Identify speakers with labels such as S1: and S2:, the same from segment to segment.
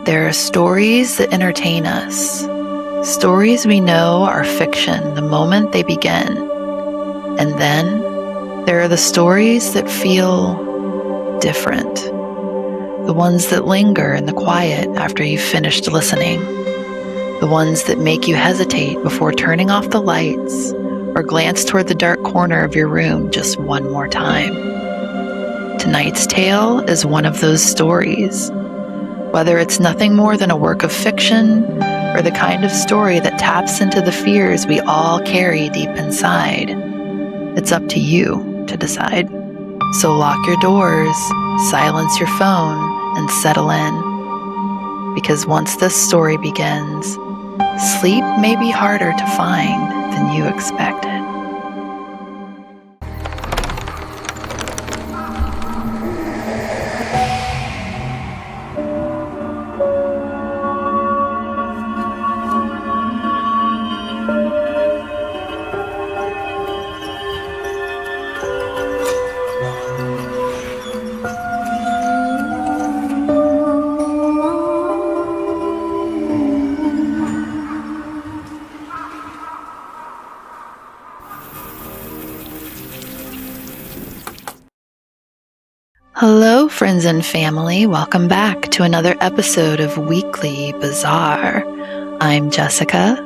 S1: There are stories that entertain us, stories we know are fiction the moment they begin. And then there are the stories that feel different, the ones that linger in the quiet after you've finished listening, the ones that make you hesitate before turning off the lights or glance toward the dark corner of your room just one more time. Tonight's tale is one of those stories. Whether it's nothing more than a work of fiction or the kind of story that taps into the fears we all carry deep inside, it's up to you to decide. So lock your doors, silence your phone, and settle in. Because once this story begins, sleep may be harder to find than you expected. Hello, friends and family. Welcome back to another episode of Weekly Bazaar. I'm Jessica,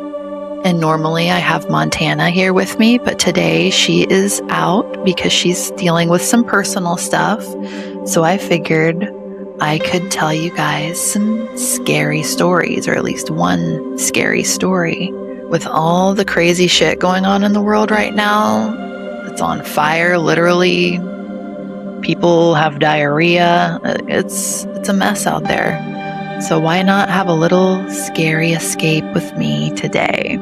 S1: and normally I have Montana here with me, but today she is out because she's dealing with some personal stuff. So I figured I could tell you guys some scary stories, or at least one scary story. With all the crazy shit going on in the world right now, it's on fire, literally. People have diarrhea. It's a mess out there. So why not have a little scary escape with me today?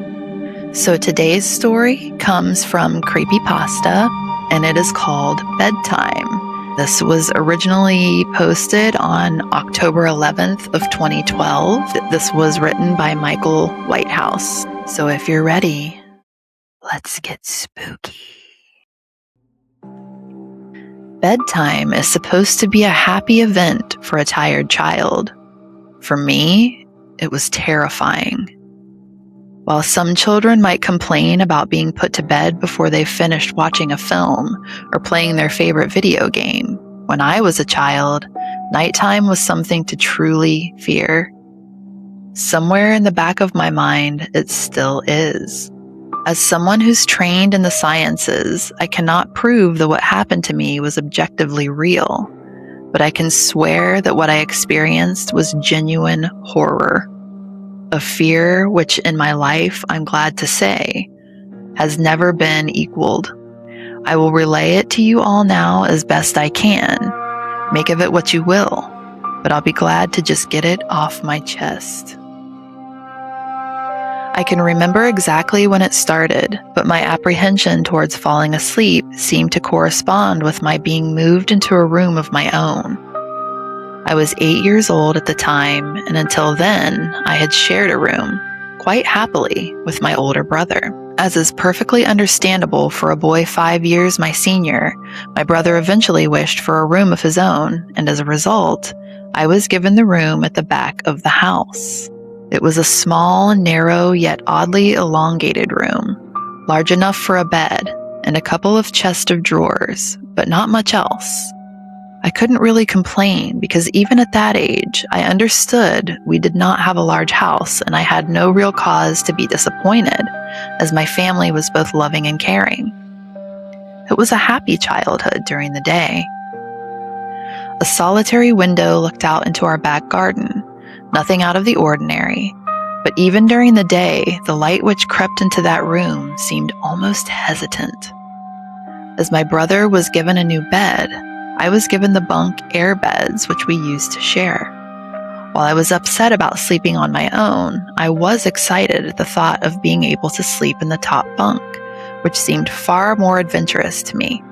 S1: So today's story comes from Creepypasta, and it is called Bedtime. This was originally posted on October 11th of 2012. This was written by Michael Whitehouse. So if you're ready, let's get spooky. Bedtime is supposed to be a happy event for a tired child. For me, it was terrifying. While some children might complain about being put to bed before they've finished watching a film or playing their favorite video game, when I was a child, nighttime was something to truly fear. Somewhere in the back of my mind, it still is. As someone who's trained in the sciences, I cannot prove that what happened to me was objectively real, but I can swear that what I experienced was genuine horror. A fear which in my life, I'm glad to say, has never been equaled. I will relay it to you all now as best I can. Make of it what you will, but I'll be glad to just get it off my chest. I can remember exactly when it started, but my apprehension towards falling asleep seemed to correspond with my being moved into a room of my own. I was 8 years old at the time, and until then, I had shared a room, quite happily, with my older brother. As is perfectly understandable for a boy 5 years my senior, my brother eventually wished for a room of his own, and as a result, I was given the room at the back of the house. It was a small, narrow, yet oddly elongated room, large enough for a bed and a couple of chests of drawers, but not much else. I couldn't really complain because even at that age, I understood we did not have a large house and I had no real cause to be disappointed, as my family was both loving and caring. It was a happy childhood during the day. A solitary window looked out into our back garden. Nothing out of the ordinary, but even during the day, the light which crept into that room seemed almost hesitant. As my brother was given a new bed, I was given the bunk air beds which we used to share. While I was upset about sleeping on my own, I was excited at the thought of being able to sleep in the top bunk, which seemed far more adventurous to me.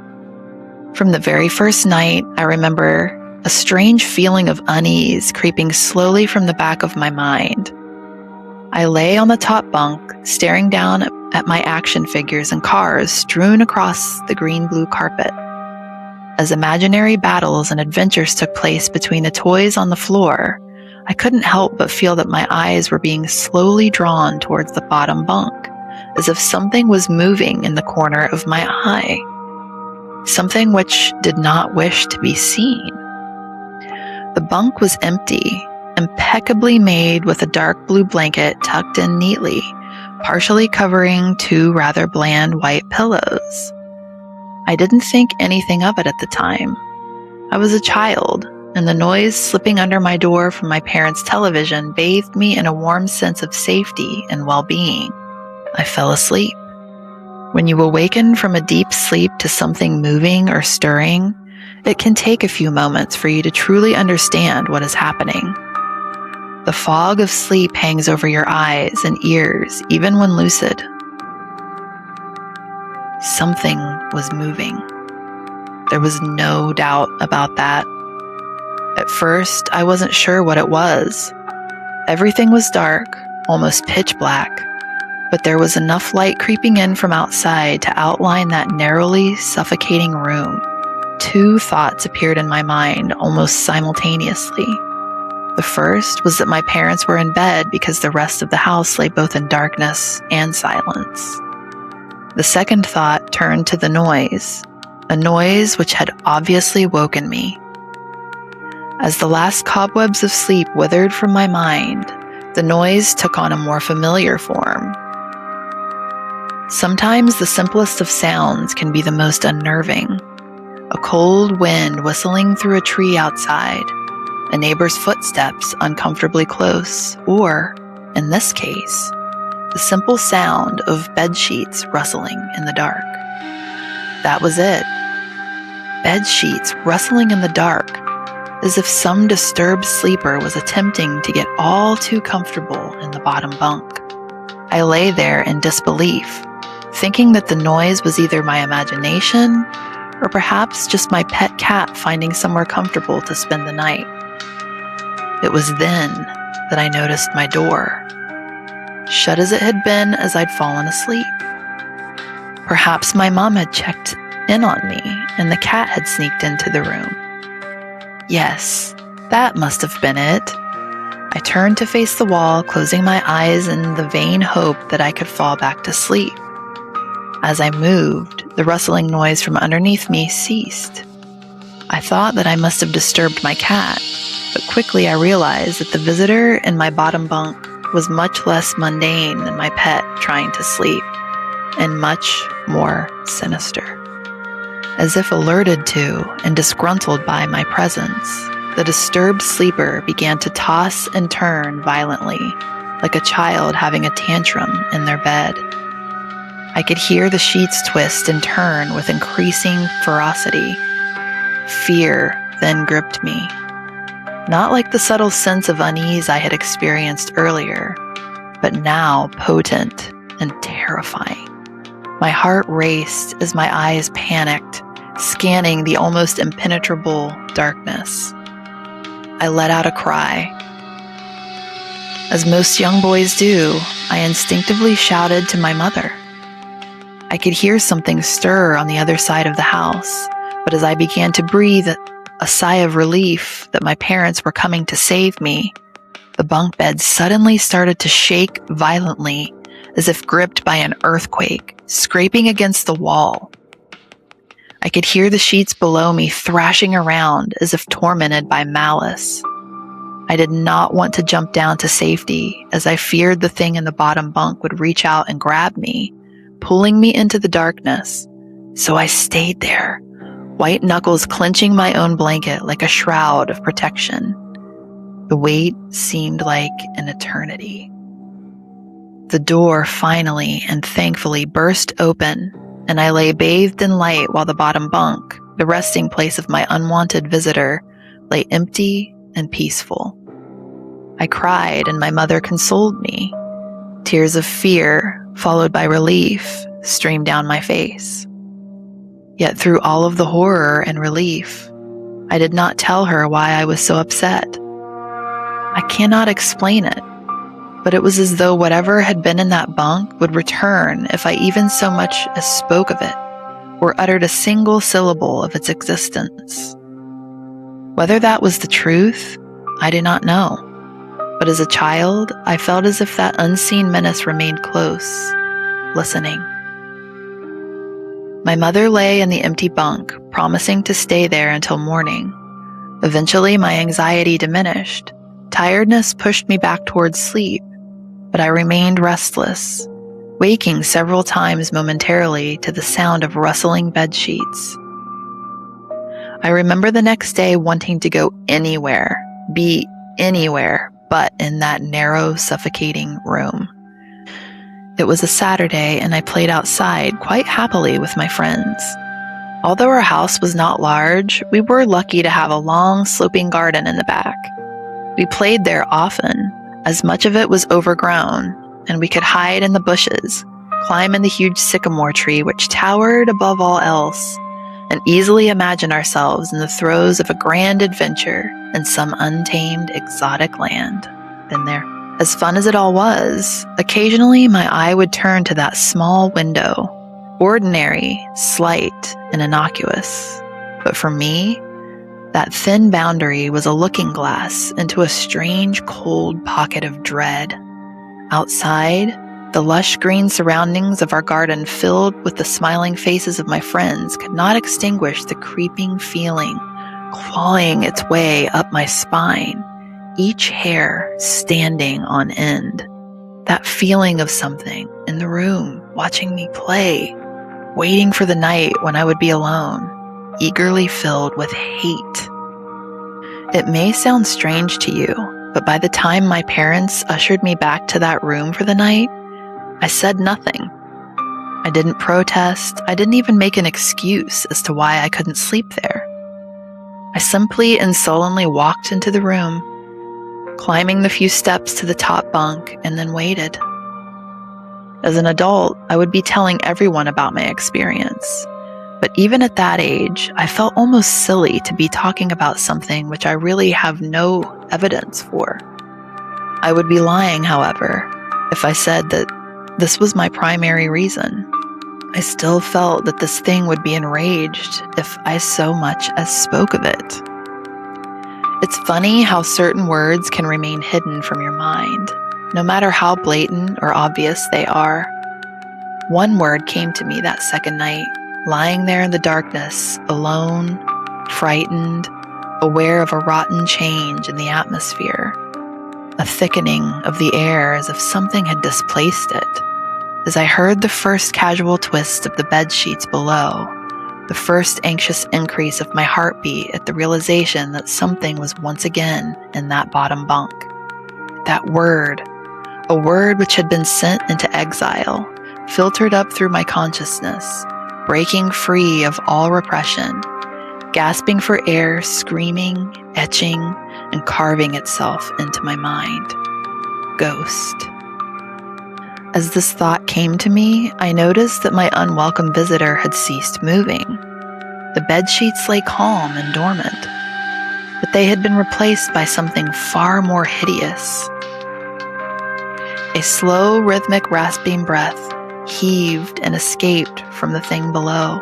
S1: From the very first night, I remember a strange feeling of unease creeping slowly from the back of my mind. I lay on the top bunk, staring down at my action figures and cars strewn across the green-blue carpet. As imaginary battles and adventures took place between the toys on the floor, I couldn't help but feel that my eyes were being slowly drawn towards the bottom bunk, as if something was moving in the corner of my eye, something which did not wish to be seen. The bunk was empty, impeccably made with a dark blue blanket tucked in neatly, partially covering two rather bland white pillows. I didn't think anything of it at the time. I was a child, and the noise slipping under my door from my parents' television bathed me in a warm sense of safety and well-being. I fell asleep. When you awaken from a deep sleep to something moving or stirring, it can take a few moments for you to truly understand what is happening. The fog of sleep hangs over your eyes and ears even when lucid. Something was moving. There was no doubt about that. At first, I wasn't sure what it was. Everything was dark, almost pitch black, but there was enough light creeping in from outside to outline that narrowly suffocating room. Two thoughts appeared in my mind almost simultaneously. The first was that my parents were in bed because the rest of the house lay both in darkness and silence. The second thought turned to the noise, a noise which had obviously woken me. As the last cobwebs of sleep withered from my mind, the noise took on a more familiar form. Sometimes the simplest of sounds can be the most unnerving. A cold wind whistling through a tree outside, a neighbor's footsteps uncomfortably close, or, in this case, the simple sound of bed sheets rustling in the dark. That was it. Bed sheets rustling in the dark, as if some disturbed sleeper was attempting to get all too comfortable in the bottom bunk. I lay there in disbelief, thinking that the noise was either my imagination or perhaps just my pet cat finding somewhere comfortable to spend the night. It was then that I noticed my door, shut as it had been as I'd fallen asleep. Perhaps my mom had checked in on me and the cat had sneaked into the room. Yes, that must have been it. I turned to face the wall, closing my eyes in the vain hope that I could fall back to sleep. As I moved, the rustling noise from underneath me ceased. I thought that I must have disturbed my cat, but quickly I realized that the visitor in my bottom bunk was much less mundane than my pet trying to sleep, and much more sinister. As if alerted to and disgruntled by my presence, the disturbed sleeper began to toss and turn violently, like a child having a tantrum in their bed. I could hear the sheets twist and turn with increasing ferocity. Fear then gripped me, not like the subtle sense of unease I had experienced earlier, but now potent and terrifying. My heart raced as my eyes panicked, scanning the almost impenetrable darkness. I let out a cry. As most young boys do, I instinctively shouted to my mother. I could hear something stir on the other side of the house, but as I began to breathe a sigh of relief that my parents were coming to save me, the bunk bed suddenly started to shake violently, as if gripped by an earthquake, scraping against the wall. I could hear the sheets below me thrashing around as if tormented by malice. I did not want to jump down to safety, as I feared the thing in the bottom bunk would reach out and grab me, pulling me into the darkness. So I stayed there, white knuckles clenching my own blanket like a shroud of protection. The wait seemed like an eternity. The door finally and thankfully burst open, and I lay bathed in light while the bottom bunk, the resting place of my unwanted visitor, lay empty and peaceful. I cried and my mother consoled me. Tears of fear, followed by relief, streamed down my face. Yet through all of the horror and relief, I did not tell her why I was so upset. I cannot explain it, but it was as though whatever had been in that bunk would return if I even so much as spoke of it, or uttered a single syllable of its existence. Whether that was the truth, I do not know, But as a child, I felt as if that unseen menace remained close, listening. My mother lay in the empty bunk, promising to stay there until morning. Eventually, my anxiety diminished. Tiredness pushed me back towards sleep, but I remained restless, waking several times momentarily to the sound of rustling bedsheets. I remember the next day wanting to go anywhere, be anywhere but in that narrow, suffocating room. It was a Saturday, and I played outside quite happily with my friends. Although our house was not large, we were lucky to have a long, sloping garden in the back. We played there often, as much of it was overgrown, and we could hide in the bushes, climb in the huge sycamore tree which towered above all else, and easily imagine ourselves in the throes of a grand adventure in some untamed, exotic land. Been there. As fun as it all was, occasionally my eye would turn to that small window, ordinary, slight, and innocuous. But for me, that thin boundary was a looking glass into a strange, cold pocket of dread. Outside, the lush green surroundings of our garden filled with the smiling faces of my friends could not extinguish the creeping feeling clawing its way up my spine, each hair standing on end. That feeling of something in the room watching me play, waiting for the night when I would be alone, eagerly filled with hate. It may sound strange to you, but by the time my parents ushered me back to that room for the night, I said nothing. I didn't protest. I didn't even make an excuse as to why I couldn't sleep there. I simply and sullenly walked into the room, climbing the few steps to the top bunk, and then waited. As an adult, I would be telling everyone about my experience. But even at that age, I felt almost silly to be talking about something which I really have no evidence for. I would be lying, however, if I said that this was my primary reason. I still felt that this thing would be enraged if I so much as spoke of it. It's funny how certain words can remain hidden from your mind, no matter how blatant or obvious they are. One word came to me that second night, lying there in the darkness, alone, frightened, aware of a rotten change in the atmosphere, a thickening of the air as if something had displaced it. As I heard the first casual twist of the bed sheets below, the first anxious increase of my heartbeat at the realization that something was once again in that bottom bunk. That word, a word which had been sent into exile, filtered up through my consciousness, breaking free of all repression, gasping for air, screaming, etching, and carving itself into my mind. Ghost. As this thought came to me, I noticed that my unwelcome visitor had ceased moving. The bedsheets lay calm and dormant, but they had been replaced by something far more hideous. A slow, rhythmic, rasping breath heaved and escaped from the thing below.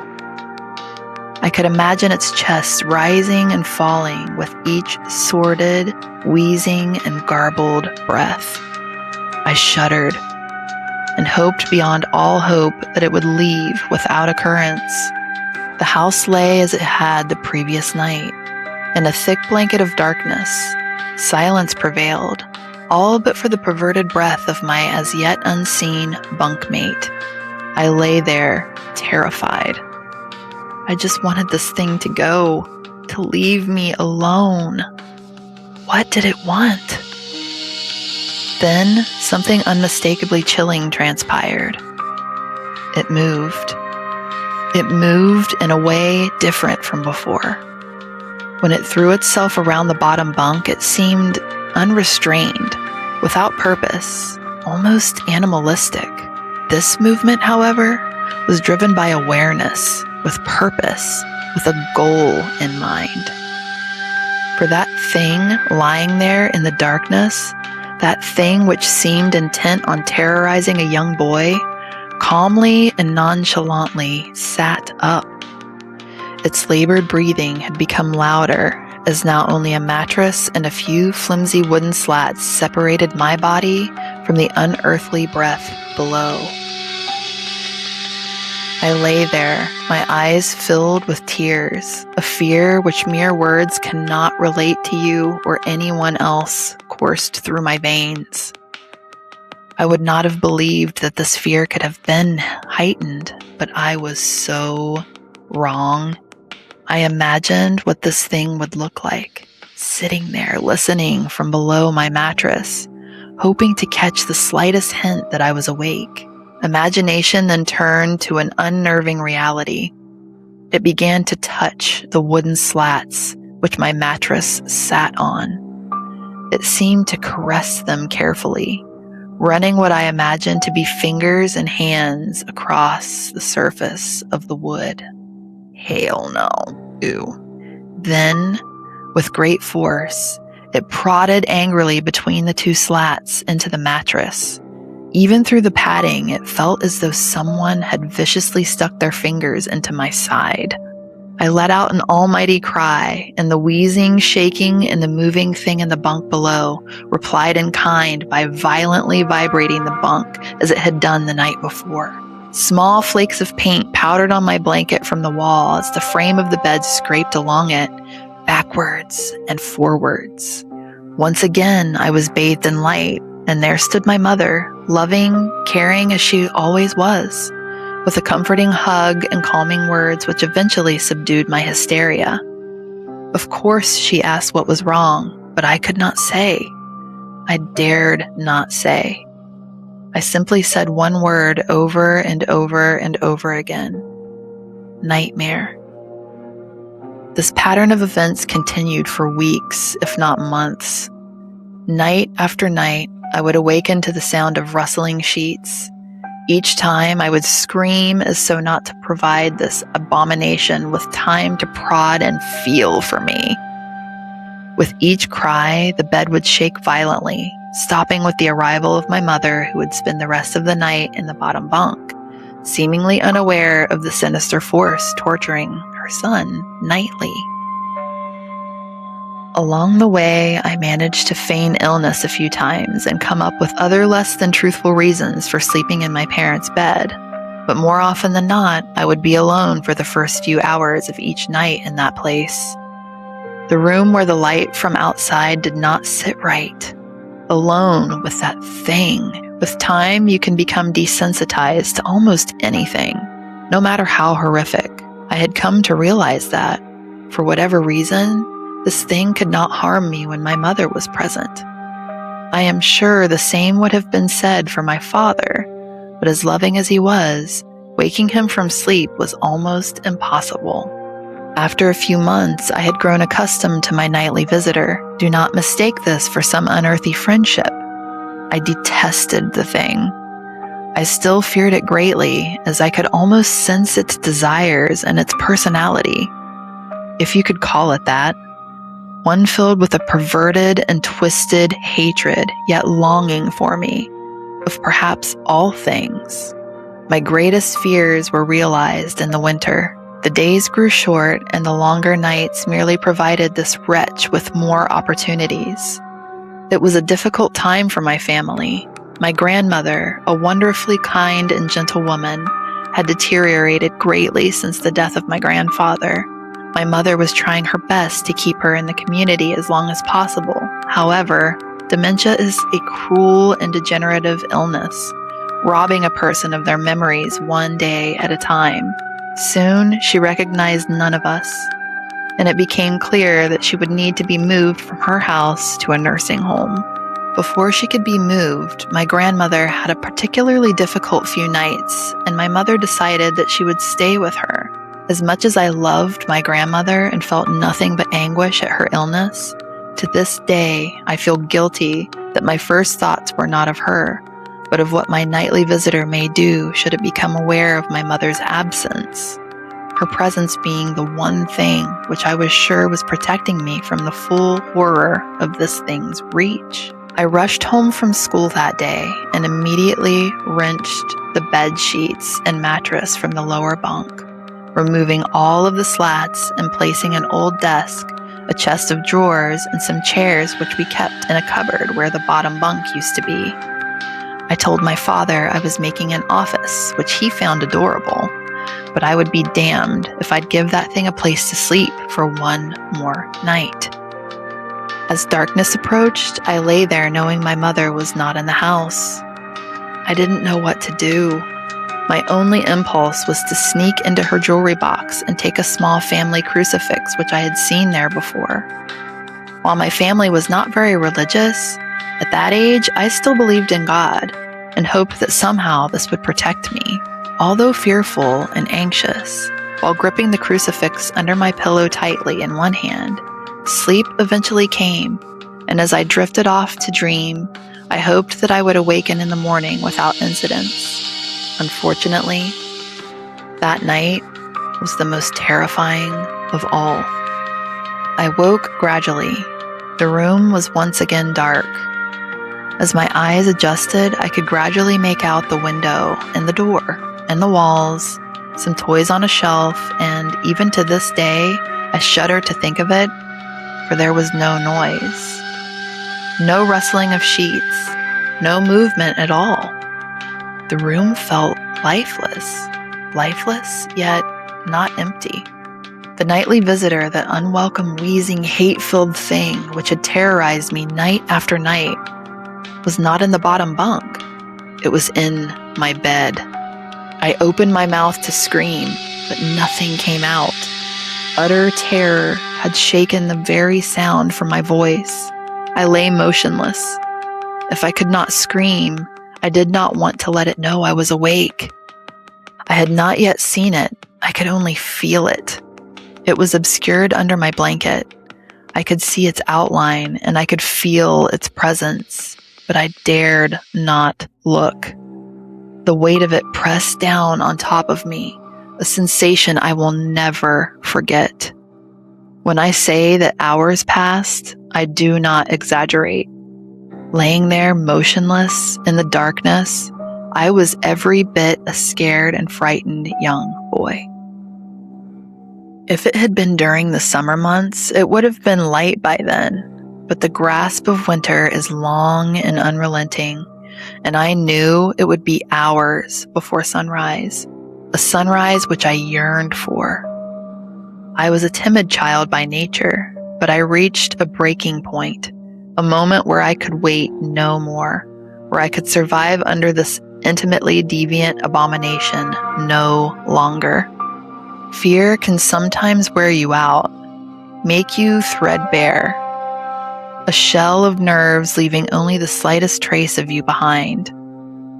S1: I could imagine its chest rising and falling with each sordid, wheezing, and garbled breath. I shuddered and hoped beyond all hope that it would leave without occurrence. The house lay as it had the previous night, in a thick blanket of darkness. Silence prevailed, all but for the perverted breath of my as yet unseen bunkmate. I lay there, terrified. I just wanted this thing to go, to leave me alone. What did it want? Then something unmistakably chilling transpired. It moved. It moved in a way different from before. When it threw itself around the bottom bunk, it seemed unrestrained, without purpose, almost animalistic. This movement, however, was driven by awareness, with purpose, with a goal in mind. For that thing lying there in the darkness, that thing which seemed intent on terrorizing a young boy, calmly and nonchalantly sat up. Its labored breathing had become louder as now only a mattress and a few flimsy wooden slats separated my body from the unearthly breath below. I lay there, my eyes filled with tears, a fear which mere words cannot relate to you or anyone else coursed through my veins. I would not have believed that this fear could have been heightened, but I was so wrong. I imagined what this thing would look like, sitting there listening from below my mattress, hoping to catch the slightest hint that I was awake. Imagination then turned to an unnerving reality. It began to touch the wooden slats which my mattress sat on. It seemed to caress them carefully, running what I imagined to be fingers and hands across the surface of the wood. Hell no. Ew. Then, with great force, it prodded angrily between the two slats into the mattress. Even through the padding, it felt as though someone had viciously stuck their fingers into my side. I let out an almighty cry, and the wheezing, shaking, and the moving thing in the bunk below replied in kind by violently vibrating the bunk as it had done the night before. Small flakes of paint powdered on my blanket from the wall as the frame of the bed scraped along it, backwards and forwards. Once again, I was bathed in light, and there stood my mother, loving, caring as she always was, with a comforting hug and calming words which eventually subdued my hysteria. Of course, she asked what was wrong, but I could not say. I dared not say. I simply said one word over and over and over again. Nightmare. This pattern of events continued for weeks, if not months. Night after night, I would awaken to the sound of rustling sheets. Each time I would scream as so not to provide this abomination with time to prod and feel for me. With each cry, the bed would shake violently, stopping with the arrival of my mother, who would spend the rest of the night in the bottom bunk, seemingly unaware of the sinister force torturing her son nightly. Along the way, I managed to feign illness a few times and come up with other less than truthful reasons for sleeping in my parents' bed. But more often than not, I would be alone for the first few hours of each night in that place. The room where the light from outside did not sit right. Alone with that thing. With time, you can become desensitized to almost anything, no matter how horrific. I had come to realize that, for whatever reason, this thing could not harm me when my mother was present. I am sure the same would have been said for my father, but as loving as he was, waking him from sleep was almost impossible. After a few months, I had grown accustomed to my nightly visitor. Do not mistake this for some unearthly friendship. I detested the thing. I still feared it greatly, as I could almost sense its desires and its personality, if you could call it that. One filled with a perverted and twisted hatred, yet longing for me, of perhaps all things. My greatest fears were realized in the winter. The days grew short, and the longer nights merely provided this wretch with more opportunities. It was a difficult time for my family. My grandmother, a wonderfully kind and gentle woman, had deteriorated greatly since the death of my grandfather. My mother was trying her best to keep her in the community as long as possible. However, dementia is a cruel and degenerative illness, robbing a person of their memories one day at a time. Soon, she recognized none of us, and it became clear that she would need to be moved from her house to a nursing home. Before she could be moved, my grandmother had a particularly difficult few nights, and my mother decided that she would stay with her. As much as I loved my grandmother and felt nothing but anguish at her illness, to this day I feel guilty that my first thoughts were not of her, but of what my nightly visitor may do should it become aware of my mother's absence, her presence being the one thing which I was sure was protecting me from the full horror of this thing's reach. I rushed home from school that day and immediately wrenched the bed sheets and mattress from the lower bunk, removing all of the slats and placing an old desk, a chest of drawers, and some chairs which we kept in a cupboard where the bottom bunk used to be. I told my father I was making an office, which he found adorable, but I would be damned if I'd give that thing a place to sleep for one more night. As darkness approached, I lay there knowing my mother was not in the house. I didn't know what to do. My only impulse was to sneak into her jewelry box and take a small family crucifix which I had seen there before. While my family was not very religious, at that age I still believed in God and hoped that somehow this would protect me. Although fearful and anxious, while gripping the crucifix under my pillow tightly in one hand, sleep eventually came, and as I drifted off to dream, I hoped that I would awaken in the morning without incidents. Unfortunately, that night was the most terrifying of all. I woke gradually. The room was once again dark. As my eyes adjusted, I could gradually make out the window and the door and the walls, some toys on a shelf, and even to this day, I shudder to think of it, for there was no noise. No rustling of sheets, no movement at all. The room felt lifeless, yet not empty. The nightly visitor, that unwelcome, wheezing, hate-filled thing which had terrorized me night after night, was not in the bottom bunk. It was in my bed. I opened my mouth to scream, but nothing came out. Utter terror had shaken the very sound from my voice. I lay motionless. If I could not scream, I did not want to let it know I was awake. I had not yet seen it. I could only feel it. It was obscured under my blanket. I could see its outline and I could feel its presence, but I dared not look. The weight of it pressed down on top of me, a sensation I will never forget. When I say that hours passed, I do not exaggerate. Laying there motionless in the darkness, I was every bit a scared and frightened young boy. If it had been during the summer months, it would have been light by then, but the grasp of winter is long and unrelenting, and I knew it would be hours before sunrise, a sunrise which I yearned for. I was a timid child by nature, but I reached a breaking point, a moment where I could wait no more, where I could survive under this intimately deviant abomination no longer. Fear can sometimes wear you out, make you threadbare, a shell of nerves leaving only the slightest trace of you behind.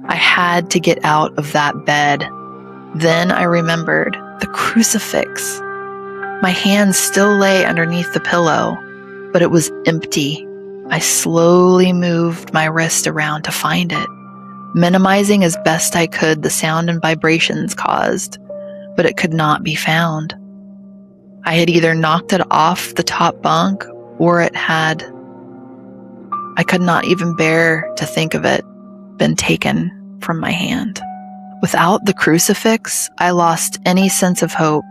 S1: I had to get out of that bed. Then I remembered the crucifix. My hand still lay underneath the pillow, but it was empty. I slowly moved my wrist around to find it, minimizing as best I could the sound and vibrations caused, but it could not be found. I had either knocked it off the top bunk or it had, I could not even bear to think of it, been taken from my hand. Without the crucifix, I lost any sense of hope.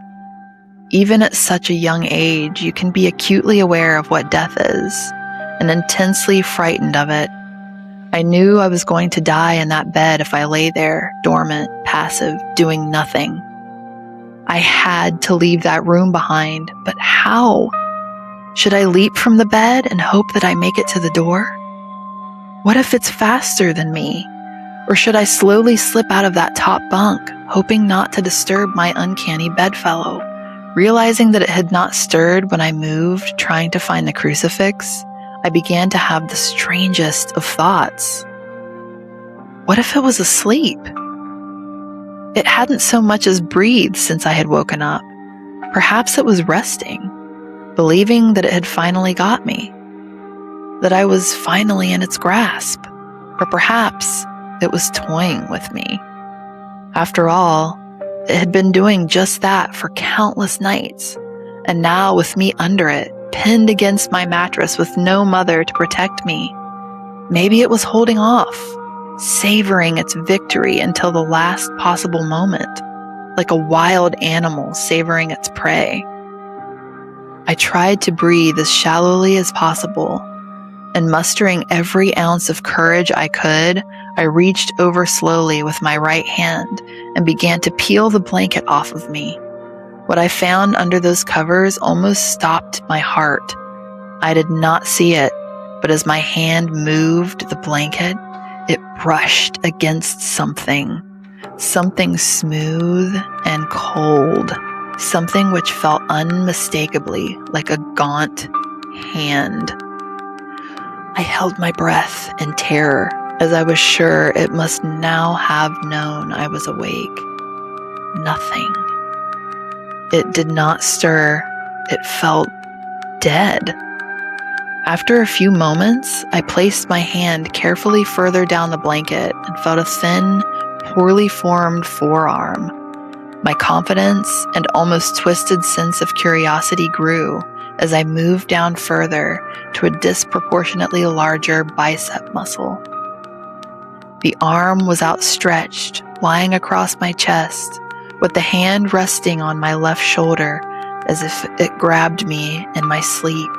S1: Even at such a young age, you can be acutely aware of what death is, and intensely frightened of it. I knew I was going to die in that bed if I lay there, dormant, passive, doing nothing. I had to leave that room behind, but how? Should I leap from the bed and hope that I make it to the door? What if it's faster than me? Or should I slowly slip out of that top bunk, hoping not to disturb my uncanny bedfellow? Realizing that it had not stirred when I moved, trying to find the crucifix, I began to have the strangest of thoughts. What if it was asleep? It hadn't so much as breathed since I had woken up. Perhaps it was resting, believing that it had finally got me, that I was finally in its grasp, or perhaps it was toying with me. After all, it had been doing just that for countless nights, and now with me under it, pinned against my mattress with no mother to protect me, maybe it was holding off, savoring its victory until the last possible moment, like a wild animal savoring its prey. I tried to breathe as shallowly as possible, and mustering every ounce of courage I could, I reached over slowly with my right hand and began to peel the blanket off of me. What I found under those covers almost stopped my heart. I did not see it, but as my hand moved the blanket, it brushed against something smooth and cold, something which felt unmistakably like a gaunt hand. I held my breath in terror, as I was sure it must now have known I was awake. Nothing. It did not stir. It felt dead. After a few moments, I placed my hand carefully further down the blanket and felt a thin, poorly formed forearm. My confidence and almost twisted sense of curiosity grew as I moved down further to a disproportionately larger bicep muscle. The arm was outstretched, lying across my chest, with the hand resting on my left shoulder as if it grabbed me in my sleep.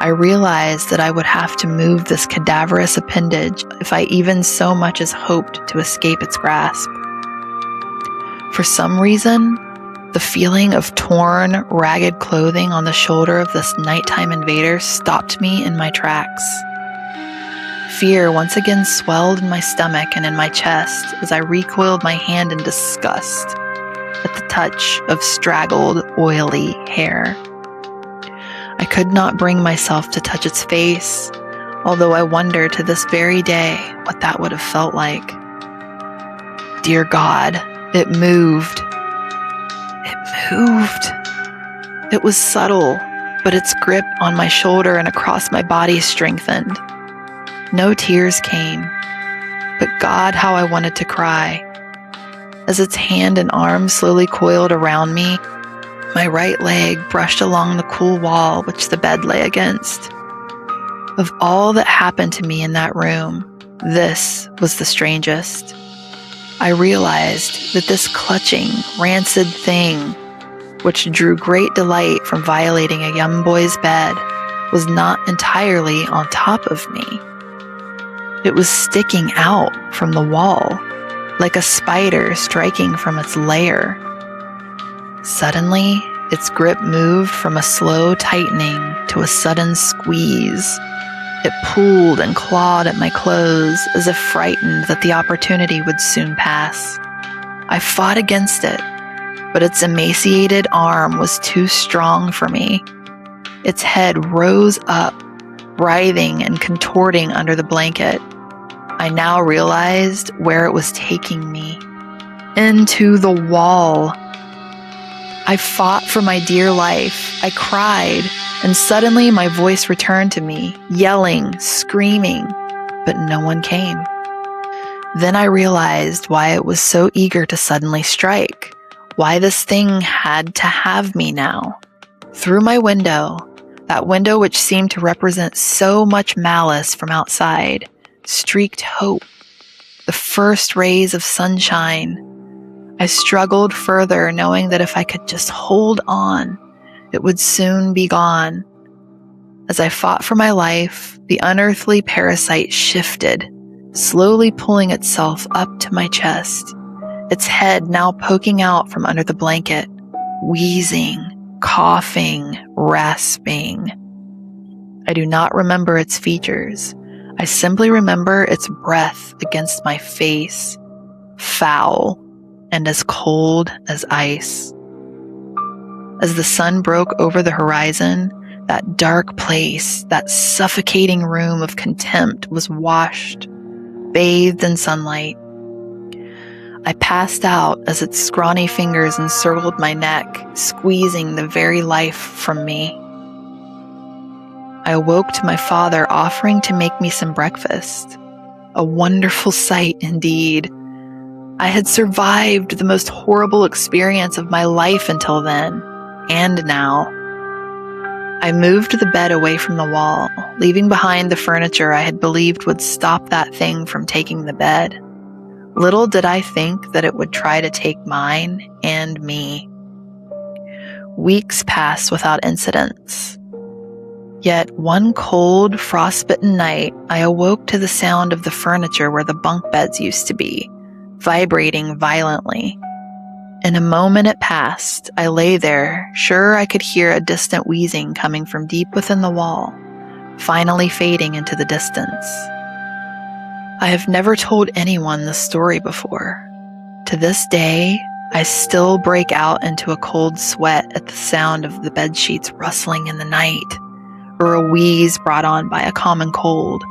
S1: I realized that I would have to move this cadaverous appendage if I even so much as hoped to escape its grasp. For some reason, the feeling of torn, ragged clothing on the shoulder of this nighttime invader stopped me in my tracks. Fear once again swelled in my stomach and in my chest as I recoiled my hand in disgust at the touch of straggled, oily hair. I could not bring myself to touch its face, although I wonder to this very day what that would have felt like. Dear God, it moved. It moved. It was subtle, but its grip on my shoulder and across my body strengthened. No tears came, but God, how I wanted to cry. As its hand and arm slowly coiled around me, my right leg brushed along the cool wall which the bed lay against. Of all that happened to me in that room, this was the strangest. I realized that this clutching, rancid thing, which drew great delight from violating a young boy's bed, was not entirely on top of me. It was sticking out from the wall, like a spider striking from its lair. Suddenly, its grip moved from a slow tightening to a sudden squeeze. It pulled and clawed at my clothes as if frightened that the opportunity would soon pass. I fought against it, but its emaciated arm was too strong for me. Its head rose up, writhing and contorting under the blanket. I now realized where it was taking me. Into the wall. I fought for my dear life. I cried, and suddenly my voice returned to me, yelling, screaming, but no one came. Then I realized why it was so eager to suddenly strike, why this thing had to have me now. Through my window, that window which seemed to represent so much malice from outside, streaked hope, the first rays of sunshine. I struggled further, knowing that if I could just hold on, it would soon be gone. As I fought for my life, the unearthly parasite shifted, slowly pulling itself up to my chest, its head now poking out from under the blanket, wheezing, coughing, rasping. I do not remember its features. I simply remember its breath against my face, foul and as cold as ice. As the sun broke over the horizon, that dark place, that suffocating room of contempt was washed, bathed in sunlight. I passed out as its scrawny fingers encircled my neck, squeezing the very life from me. I awoke to my father offering to make me some breakfast. A wonderful sight indeed. I had survived the most horrible experience of my life until then, and now. I moved the bed away from the wall, leaving behind the furniture I had believed would stop that thing from taking the bed. Little did I think that it would try to take mine and me. Weeks passed without incidents. Yet one cold, frostbitten night, I awoke to the sound of the furniture where the bunk beds used to be, vibrating violently. In a moment it passed. I lay there, sure I could hear a distant wheezing coming from deep within the wall, finally fading into the distance. I have never told anyone this story before. To this day, I still break out into a cold sweat at the sound of the bedsheets rustling in the night, or a wheeze brought on by a common cold,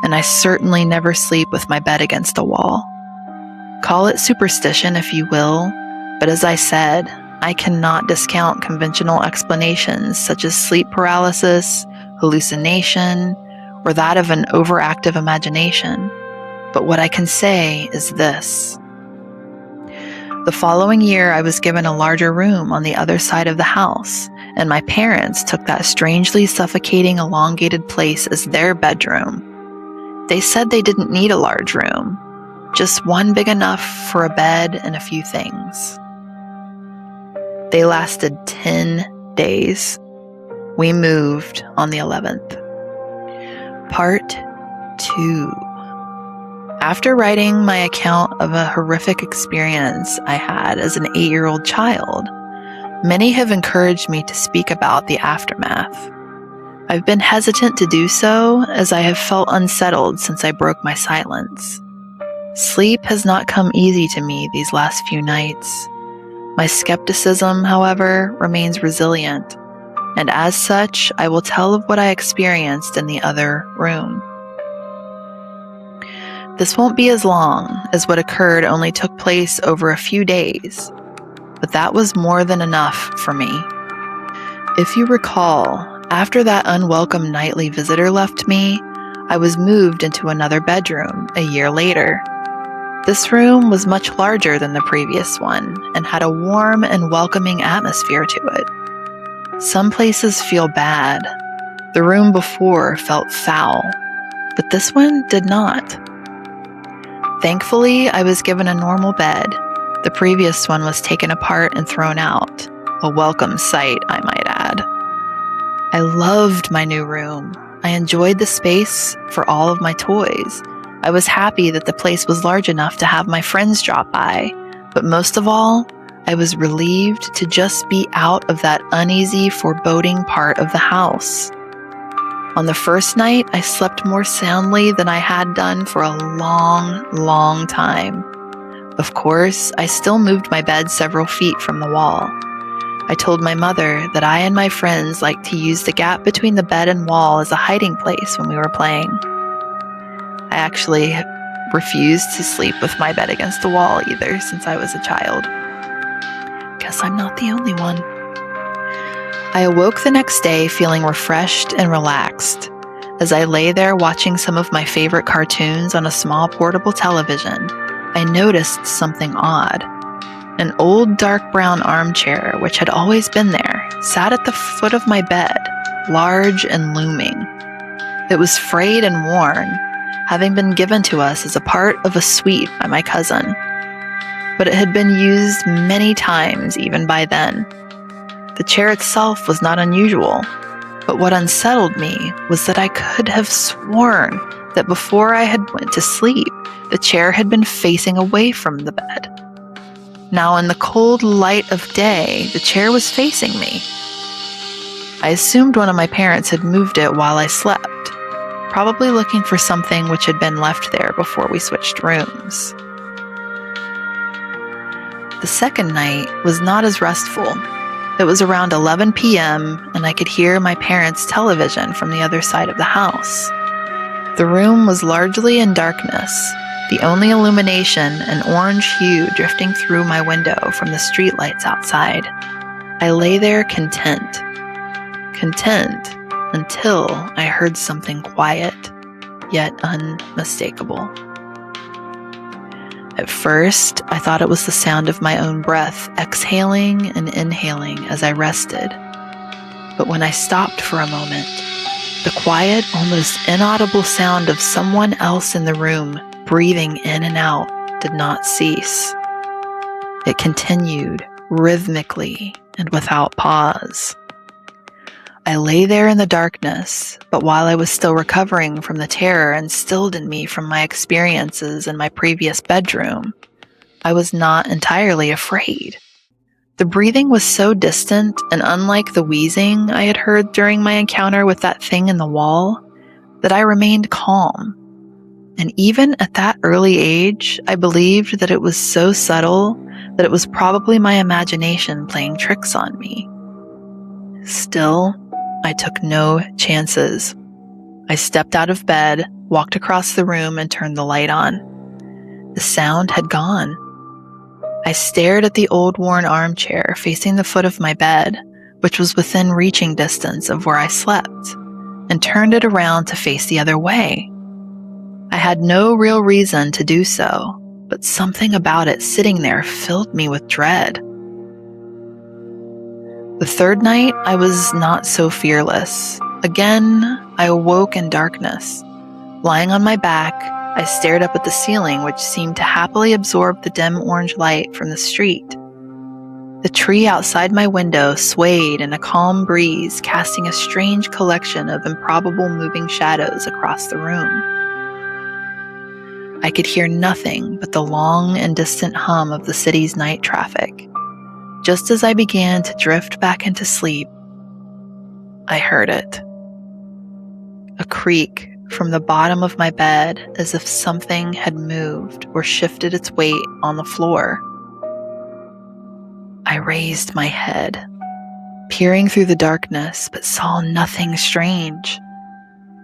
S1: and I certainly never sleep with my bed against a wall. Call it superstition if you will, but as I said, I cannot discount conventional explanations such as sleep paralysis, hallucination, or that of an overactive imagination. But what I can say is this. The following year, I was given a larger room on the other side of the house, and my parents took that strangely suffocating elongated place as their bedroom. They said they didn't need a large room, just one big enough for a bed and a few things. They lasted 10 days. We moved on the 11th. Part 2. After writing my account of a horrific experience I had as an 8-year-old child, many have encouraged me to speak about the aftermath. I've been hesitant to do so as I have felt unsettled since I broke my silence. Sleep has not come easy to me these last few nights. My skepticism, however, remains resilient, and as such, I will tell of what I experienced in the other room. This won't be as long, as what occurred only took place over a few days, but that was more than enough for me. If you recall, after that unwelcome nightly visitor left me, I was moved into another bedroom a year later. This room was much larger than the previous one and had a warm and welcoming atmosphere to it. Some places feel bad. The room before felt foul, but this one did not. Thankfully, I was given a normal bed. The previous one was taken apart and thrown out. A welcome sight, I might add. I loved my new room. I enjoyed the space for all of my toys. I was happy that the place was large enough to have my friends drop by. But most of all, I was relieved to just be out of that uneasy, foreboding part of the house. On the first night, I slept more soundly than I had done for a long, long time. Of course, I still moved my bed several feet from the wall. I told my mother that I and my friends liked to use the gap between the bed and wall as a hiding place when we were playing. I actually refused to sleep with my bed against the wall either since I was a child. Guess I'm not the only one. I awoke the next day feeling refreshed and relaxed. As I lay there watching some of my favorite cartoons on a small portable television, I noticed something odd. An old dark brown armchair, which had always been there, sat at the foot of my bed, large and looming. It was frayed and worn, having been given to us as a part of a suite by my cousin. But it had been used many times even by then. The chair itself was not unusual, but what unsettled me was that I could have sworn that before I had went to sleep, the chair had been facing away from the bed. Now in the cold light of day, the chair was facing me. I assumed one of my parents had moved it while I slept, probably looking for something which had been left there before we switched rooms. The second night was not as restful. It was around 11 p.m., and I could hear my parents' television from the other side of the house. The room was largely in darkness, the only illumination an orange hue drifting through my window from the streetlights outside. I lay there content until I heard something quiet, yet unmistakable. At first, I thought it was the sound of my own breath exhaling and inhaling as I rested. But when I stopped for a moment, the quiet, almost inaudible sound of someone else in the room breathing in and out did not cease. It continued rhythmically and without pause. I lay there in the darkness, but while I was still recovering from the terror instilled in me from my experiences in my previous bedroom, I was not entirely afraid. The breathing was so distant and unlike the wheezing I had heard during my encounter with that thing in the wall that I remained calm. And even at that early age, I believed that it was so subtle that it was probably my imagination playing tricks on me. Still, I took no chances. I stepped out of bed, walked across the room, and turned the light on. The sound had gone. I stared at the old worn armchair facing the foot of my bed, which was within reaching distance of where I slept, and turned it around to face the other way. I had no real reason to do so, but something about it sitting there filled me with dread. The third night, I was not so fearless. Again, I awoke in darkness. Lying on my back, I stared up at the ceiling, which seemed to happily absorb the dim orange light from the street. The tree outside my window swayed in a calm breeze, casting a strange collection of improbable moving shadows across the room. I could hear nothing but the long and distant hum of the city's night traffic. Just as I began to drift back into sleep, I heard it. A creak from the bottom of my bed, as if something had moved or shifted its weight on the floor. I raised my head, peering through the darkness, but saw nothing strange.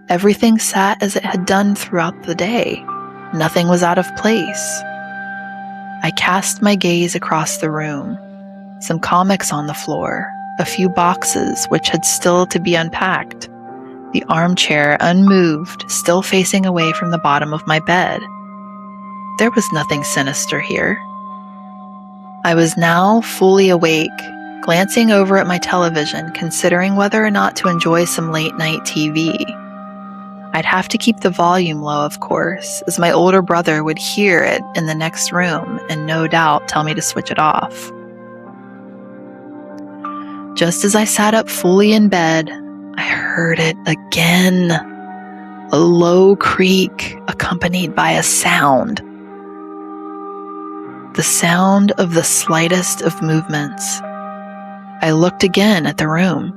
S1: Everything sat as it had done throughout the day. Nothing was out of place. I cast my gaze across the room. Some comics on the floor, a few boxes which had still to be unpacked, the armchair unmoved, still facing away from the bottom of my bed. There was nothing sinister here. I was now fully awake, glancing over at my television, considering whether or not to enjoy some late-night TV. I'd have to keep the volume low, of course, as my older brother would hear it in the next room and no doubt tell me to switch it off. Just as I sat up fully in bed, I heard it again. A low creak accompanied by a sound. The sound of the slightest of movements. I looked again at the room.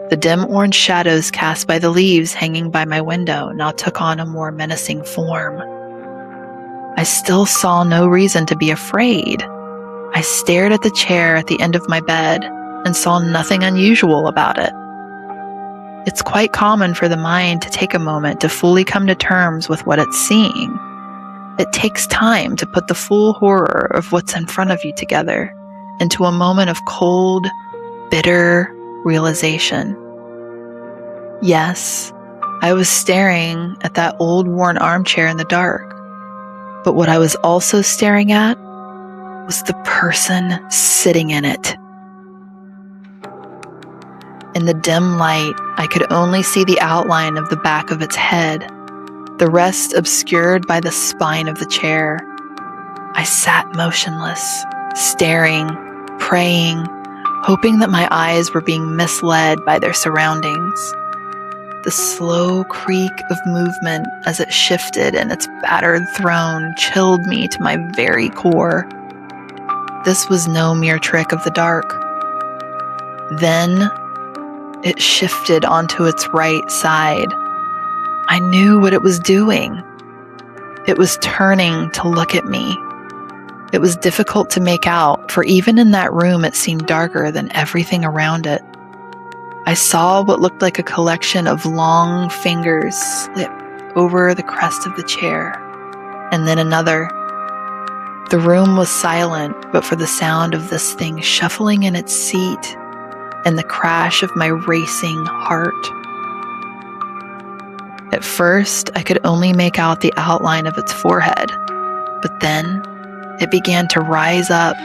S1: The dim orange shadows cast by the leaves hanging by my window now took on a more menacing form. I still saw no reason to be afraid. I stared at the chair at the end of my bed and saw nothing unusual about it. It's quite common for the mind to take a moment to fully come to terms with what it's seeing. It takes time to put the full horror of what's in front of you together into a moment of cold, bitter realization. Yes, I was staring at that old worn armchair in the dark, but what I was also staring at was the person sitting in it. In the dim light, I could only see the outline of the back of its head, the rest obscured by the spine of the chair. I sat motionless, staring, praying, hoping that my eyes were being misled by their surroundings. The slow creak of movement as it shifted in its battered throne chilled me to my very core. This was no mere trick of the dark. Then it shifted onto its right side. I knew what it was doing. It was turning to look at me. It was difficult to make out, for even in that room it seemed darker than everything around it. I saw what looked like a collection of long fingers slip over the crest of the chair, and then another. The room was silent, but for the sound of this thing shuffling in its seat and the crash of my racing heart. At first, I could only make out the outline of its forehead, but then it began to rise up,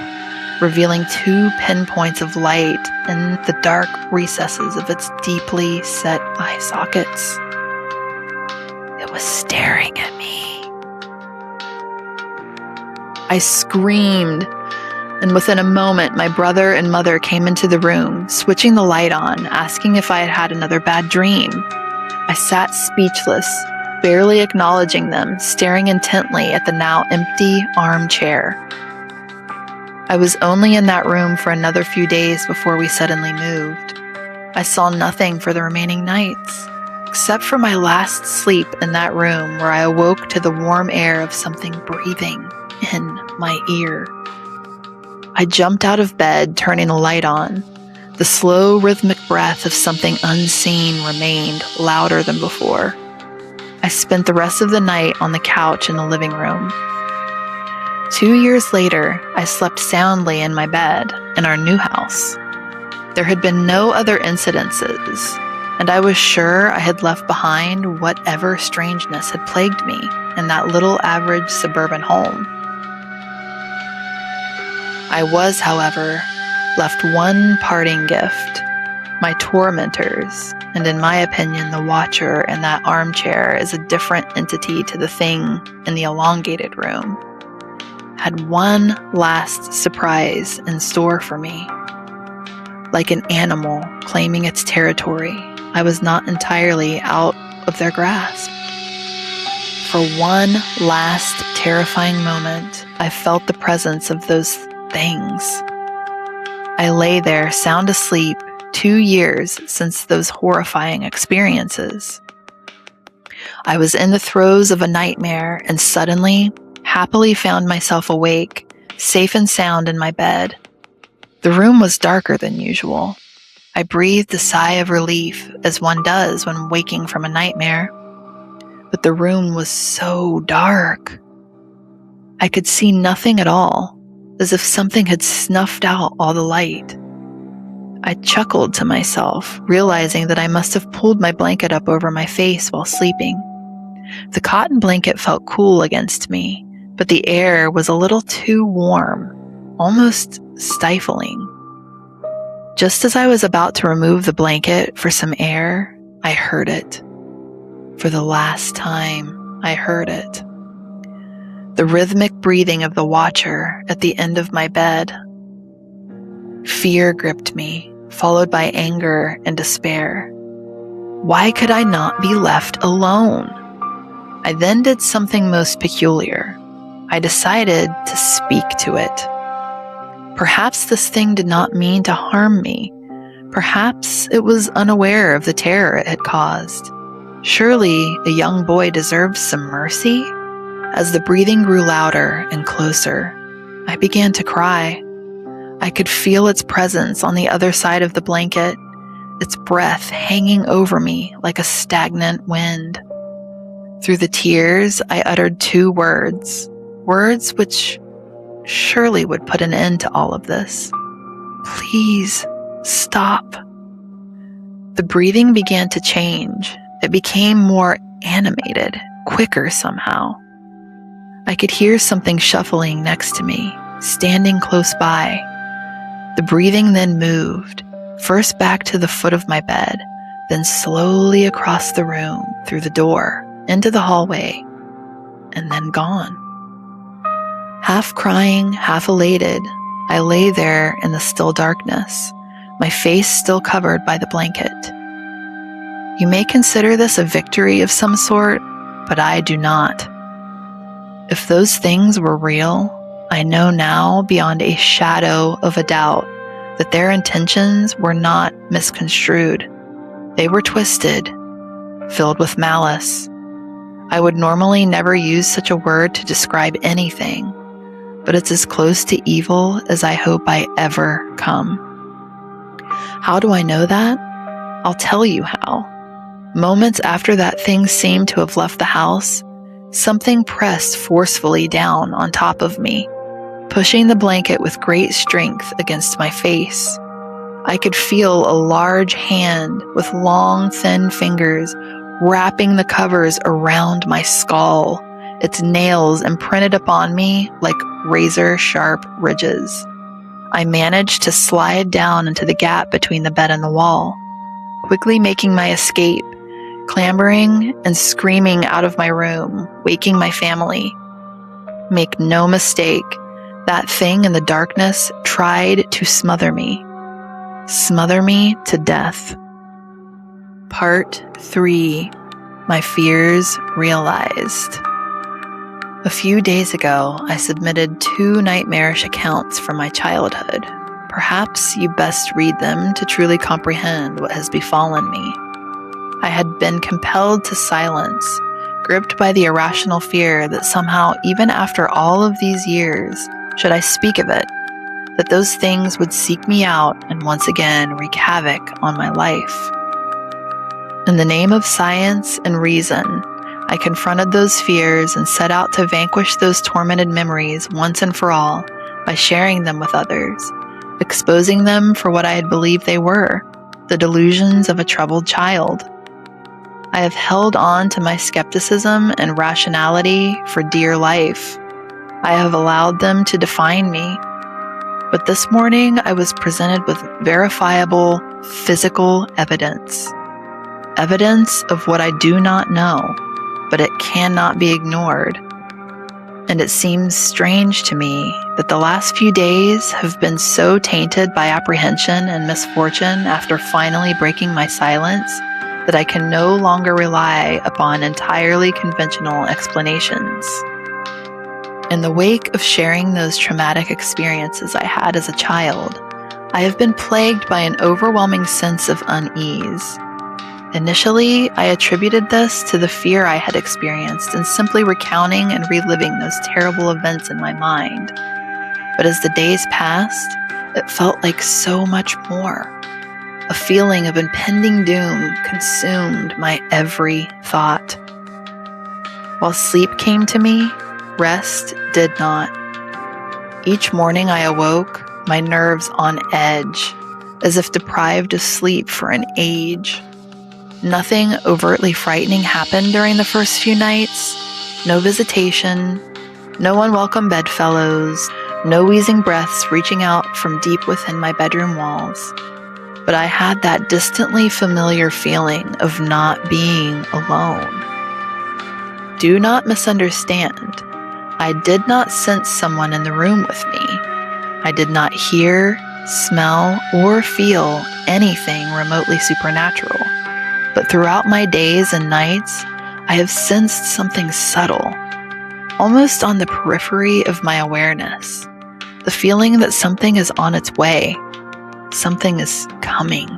S1: revealing 2 pinpoints of light in the dark recesses of its deeply set eye sockets. It was staring at me. I screamed, and within a moment, my brother and mother came into the room, switching the light on, asking if I had had another bad dream. I sat speechless, barely acknowledging them, staring intently at the now empty armchair. I was only in that room for another few days before we suddenly moved. I saw nothing for the remaining nights, except for my last sleep in that room where I awoke to the warm air of something breathing in my ear. I jumped out of bed, turning the light on. The slow, rhythmic breath of something unseen remained louder than before. I spent the rest of the night on the couch in the living room. 2 years later, I slept soundly in my bed in our new house. There had been no other incidences, and I was sure I had left behind whatever strangeness had plagued me in that little average suburban home. I was, however, left one parting gift. My tormentors, and in my opinion, the watcher in that armchair is a different entity to the thing in the elongated room, had one last surprise in store for me. Like an animal claiming its territory, I was not entirely out of their grasp. For one last terrifying moment, I felt the presence of those things. I lay there sound asleep, 2 years since those horrifying experiences. I was in the throes of a nightmare and suddenly, happily found myself awake, safe and sound in my bed. The room was darker than usual. I breathed a sigh of relief, as one does when waking from a nightmare. But the room was so dark. I could see nothing at all, as if something had snuffed out all the light. I chuckled to myself, realizing that I must have pulled my blanket up over my face while sleeping. The cotton blanket felt cool against me, but the air was a little too warm, almost stifling. Just as I was about to remove the blanket for some air, I heard it. For the last time, I heard it. The rhythmic breathing of the watcher at the end of my bed. Fear gripped me, followed by anger and despair. Why could I not be left alone? I then did something most peculiar. I decided to speak to it. Perhaps this thing did not mean to harm me. Perhaps it was unaware of the terror it had caused. Surely a young boy deserved some mercy? As the breathing grew louder and closer, I began to cry. I could feel its presence on the other side of the blanket, its breath hanging over me like a stagnant wind. Through the tears, I uttered 2 words which surely would put an end to all of this. Please, stop. The breathing began to change. It became more animated, quicker somehow. I could hear something shuffling next to me, standing close by. The breathing then moved, first back to the foot of my bed, then slowly across the room, through the door, into the hallway, and then gone. Half crying, half elated, I lay there in the still darkness, my face still covered by the blanket. You may consider this a victory of some sort, but I do not. If those things were real, I know now beyond a shadow of a doubt that their intentions were not misconstrued. They were twisted, filled with malice. I would normally never use such a word to describe anything, but it's as close to evil as I hope I ever come. How do I know that? I'll tell you how. Moments after that thing seemed to have left the house, something pressed forcefully down on top of me, pushing the blanket with great strength against my face. I could feel a large hand with long, thin fingers wrapping the covers around my skull, its nails imprinted upon me like razor-sharp ridges. I managed to slide down into the gap between the bed and the wall, quickly making my escape, clambering and screaming out of my room, waking my family. Make no mistake, That thing in the darkness tried to smother me to death. Part 3. My fears realized. A few days ago, I submitted 2 nightmarish accounts from my childhood. Perhaps you best read them to truly comprehend what has befallen me. I had been compelled to silence, gripped by the irrational fear that somehow, even after all of these years, should I speak of it, that those things would seek me out and once again wreak havoc on my life. In the name of science and reason, I confronted those fears and set out to vanquish those tormented memories once and for all by sharing them with others, exposing them for what I had believed they were, the delusions of a troubled child. I have held on to my skepticism and rationality for dear life. I have allowed them to define me. But this morning I was presented with verifiable physical evidence. Evidence of what I do not know, but it cannot be ignored. And it seems strange to me that the last few days have been so tainted by apprehension and misfortune after finally breaking my silence that I can no longer rely upon entirely conventional explanations. In the wake of sharing those traumatic experiences I had as a child, I have been plagued by an overwhelming sense of unease. Initially, I attributed this to the fear I had experienced in simply recounting and reliving those terrible events in my mind. But as the days passed, it felt like so much more. A feeling of impending doom consumed my every thought. While sleep came to me, rest did not. Each morning I awoke, my nerves on edge, as if deprived of sleep for an age. Nothing overtly frightening happened during the first few nights. No visitation, no unwelcome bedfellows, no wheezing breaths reaching out from deep within my bedroom walls. But I had that distantly familiar feeling of not being alone. Do not misunderstand. I did not sense someone in the room with me. I did not hear, smell, or feel anything remotely supernatural. But throughout my days and nights, I have sensed something subtle, almost on the periphery of my awareness. The feeling that something is on its way, something is coming.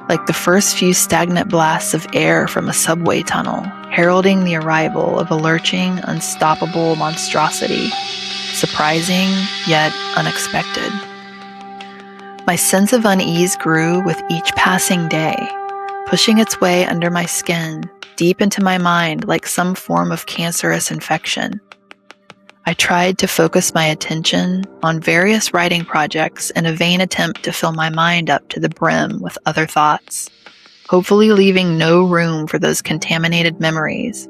S1: Like the first few stagnant blasts of air from a subway tunnel, heralding the arrival of a lurching, unstoppable monstrosity, surprising yet unexpected. My sense of unease grew with each passing day, pushing its way under my skin, deep into my mind like some form of cancerous infection. I tried to focus my attention on various writing projects in a vain attempt to fill my mind up to the brim with other thoughts, hopefully leaving no room for those contaminated memories,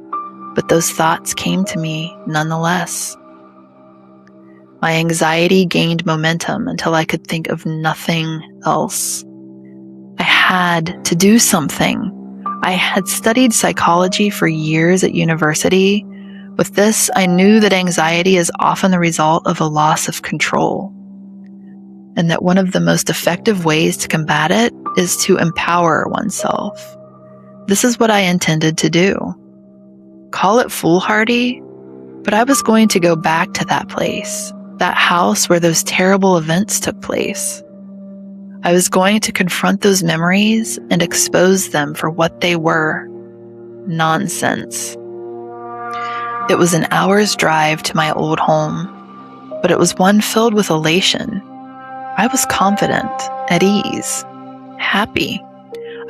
S1: but those thoughts came to me nonetheless. My anxiety gained momentum until I could think of nothing else. I had to do something. I had studied psychology for years at university. With this, I knew that anxiety is often the result of a loss of control, and that one of the most effective ways to combat it is to empower oneself. This is what I intended to do. Call it foolhardy, but I was going to go back to that place, that house where those terrible events took place. I was going to confront those memories and expose them for what they were: nonsense. It was an hour's drive to my old home, but it was one filled with elation. I was confident, at ease, happy.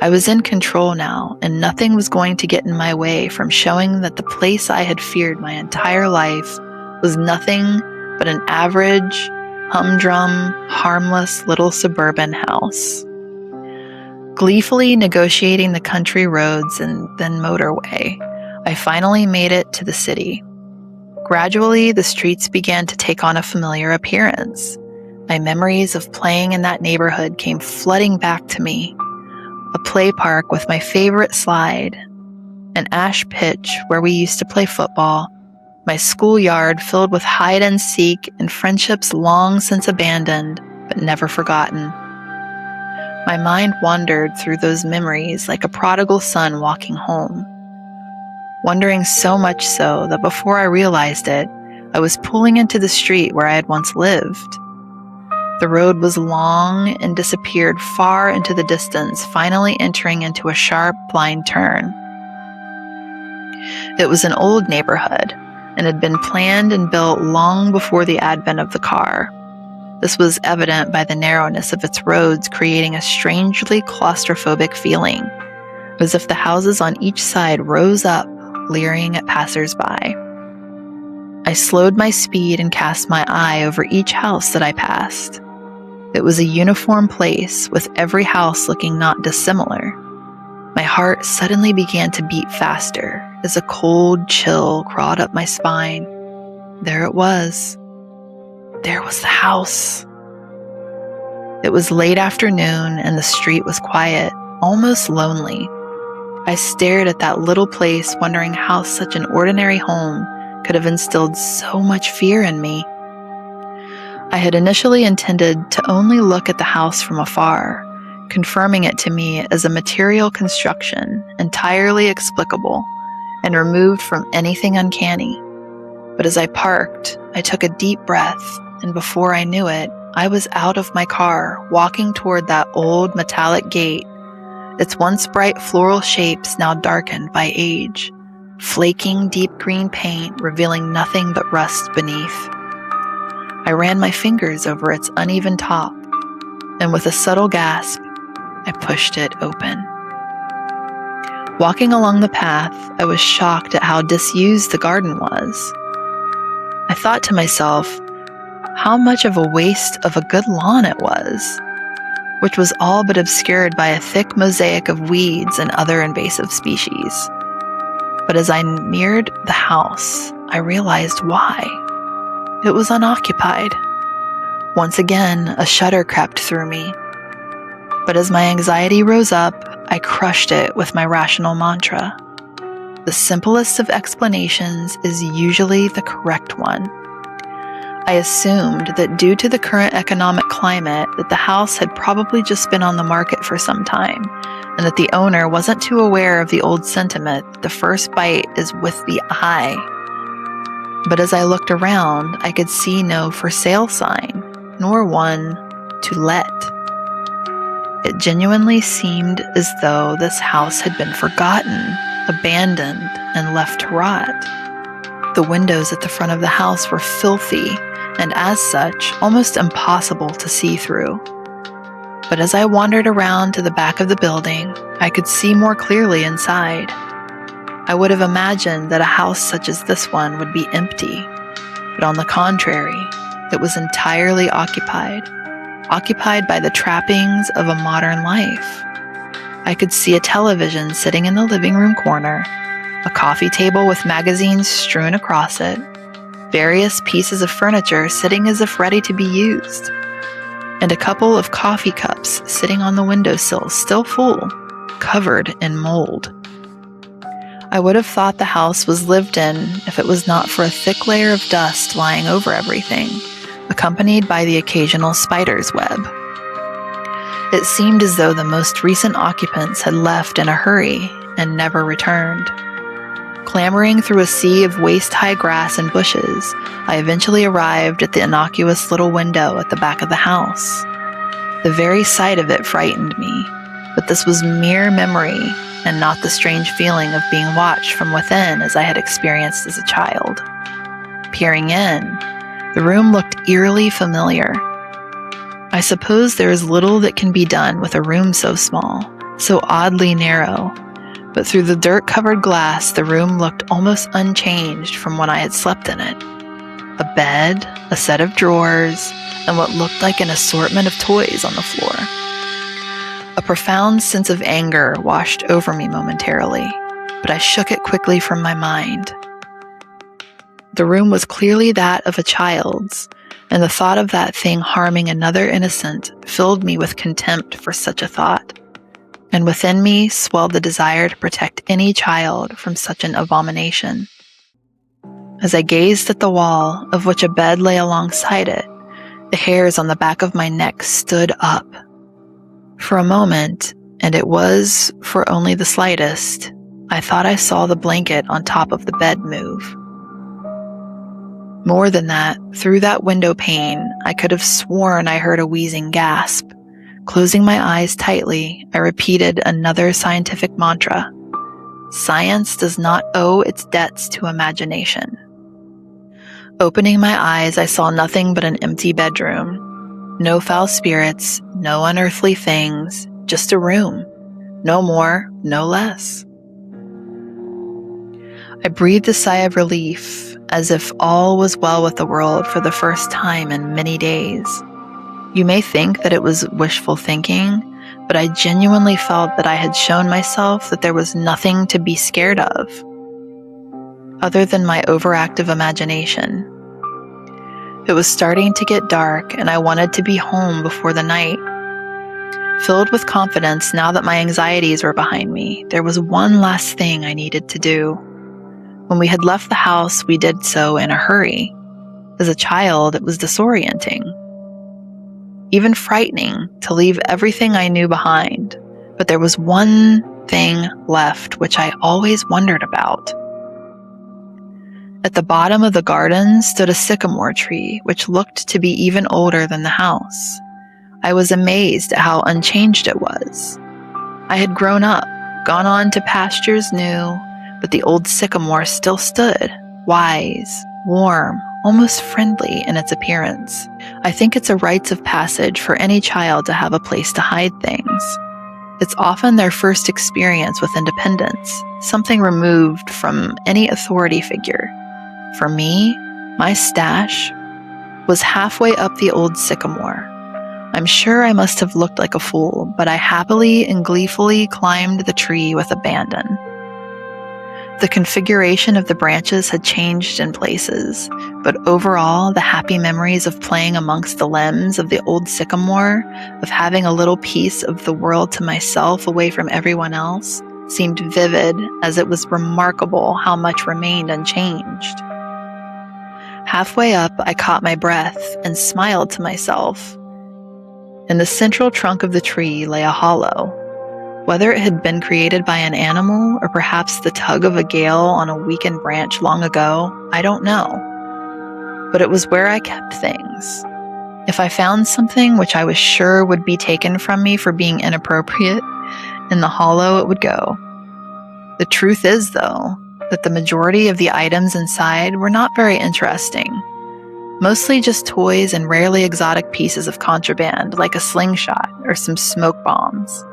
S1: I was in control now, and nothing was going to get in my way from showing that the place I had feared my entire life was nothing but an average, humdrum, harmless little suburban house. Gleefully negotiating the country roads and then motorway, I finally made it to the city. Gradually, the streets began to take on a familiar appearance. My memories of playing in that neighborhood came flooding back to me. A play park with my favorite slide, an ash pitch where we used to play football, My schoolyard filled with hide and seek and friendships long since abandoned, but never forgotten. My mind wandered through those memories like a prodigal son walking home, wandering so much so that before I realized it, I was pulling into the street where I had once lived. The road was long and disappeared far into the distance, finally entering into a sharp, blind turn. It was an old neighborhood and had been planned and built long before the advent of the car. This was evident by the narrowness of its roads, creating a strangely claustrophobic feeling, as if the houses on each side rose up, leering at passers-by. I slowed my speed and cast my eye over each house that I passed. It was a uniform place, with every house looking not dissimilar. My heart suddenly began to beat faster as a cold chill crawled up my spine. There it was. There was the house. It was late afternoon and the street was quiet, almost lonely. I stared at that little place, wondering how such an ordinary home could have instilled so much fear in me. I had initially intended to only look at the house from afar, confirming it to me as a material construction entirely explicable and removed from anything uncanny. But as I parked, I took a deep breath, and before I knew it, I was out of my car, walking toward that old metallic gate, its once bright floral shapes now darkened by age, flaking deep green paint revealing nothing but rust beneath. I ran my fingers over its uneven top, and with a subtle gasp, I pushed it open. Walking along the path, I was shocked at how disused the garden was. I thought to myself, how much of a waste of a good lawn it was, which was all but obscured by a thick mosaic of weeds and other invasive species. But as I neared the house, I realized why. It was unoccupied. Once again, a shudder crept through me. But as my anxiety rose up, I crushed it with my rational mantra. The simplest of explanations is usually the correct one. I assumed that due to the current economic climate, that the house had probably just been on the market for some time, and that the owner wasn't too aware of the old sentiment, the first bite is with the eye. But as I looked around, I could see no for sale sign, nor one to let. It genuinely seemed as though this house had been forgotten, abandoned, and left to rot. The windows at the front of the house were filthy, and as such, almost impossible to see through. But as I wandered around to the back of the building, I could see more clearly inside. I would have imagined that a house such as this one would be empty, but on the contrary, it was entirely occupied by the trappings of a modern life. I could see a television sitting in the living room corner, a coffee table with magazines strewn across it, various pieces of furniture sitting as if ready to be used, and a couple of coffee cups sitting on the windowsill still full, covered in mold. I would have thought the house was lived in if it was not for a thick layer of dust lying over everything, accompanied by the occasional spider's web. It seemed as though the most recent occupants had left in a hurry and never returned. Clambering through a sea of waist-high grass and bushes, I eventually arrived at the innocuous little window at the back of the house. The very sight of it frightened me, but this was mere memory and not the strange feeling of being watched from within as I had experienced as a child. Peering in, the room looked eerily familiar. I suppose there is little that can be done with a room so small, so oddly narrow, but through the dirt-covered glass, the room looked almost unchanged from when I had slept in it. A bed, a set of drawers, and what looked like an assortment of toys on the floor. A profound sense of anger washed over me momentarily, but I shook it quickly from my mind. The room was clearly that of a child's, and the thought of that thing harming another innocent filled me with contempt for such a thought. And within me swelled the desire to protect any child from such an abomination. As I gazed at the wall, of which a bed lay alongside it, the hairs on the back of my neck stood up. For a moment, and it was for only the slightest, I thought I saw the blanket on top of the bed move. More than that, through that window pane, I could have sworn I heard a wheezing gasp. Closing my eyes tightly, I repeated another scientific mantra. Science does not owe its debts to imagination. Opening my eyes, I saw nothing but an empty bedroom. No foul spirits, no unearthly things, just a room. No more, no less. I breathed a sigh of relief, as if all was well with the world for the first time in many days. You may think that it was wishful thinking, but I genuinely felt that I had shown myself that there was nothing to be scared of, other than my overactive imagination. It was starting to get dark, and I wanted to be home before the night. Filled with confidence now that my anxieties were behind me, there was one last thing I needed to do. When we had left the house, we did so in a hurry. As a child, it was disorienting, even frightening to leave everything I knew behind. But there was one thing left which I always wondered about. At the bottom of the garden stood a sycamore tree, which looked to be even older than the house. I was amazed at how unchanged it was. I had grown up, gone on to pastures new, but the old sycamore still stood, wise, warm, almost friendly in its appearance. I think it's a rites of passage for any child to have a place to hide things. It's often their first experience with independence, something removed from any authority figure. For me, my stash was halfway up the old sycamore. I'm sure I must have looked like a fool, but I happily and gleefully climbed the tree with abandon. The configuration of the branches had changed in places, but overall, the happy memories of playing amongst the limbs of the old sycamore, of having a little piece of the world to myself away from everyone else, seemed vivid, as it was remarkable how much remained unchanged. Halfway up, I caught my breath and smiled to myself. In the central trunk of the tree lay a hollow. Whether it had been created by an animal or perhaps the tug of a gale on a weakened branch long ago, I don't know. But it was where I kept things. If I found something which I was sure would be taken from me for being inappropriate, in the hollow it would go. The truth is, though, that the majority of the items inside were not very interesting. Mostly just toys and rarely exotic pieces of contraband like a slingshot or some smoke bombs.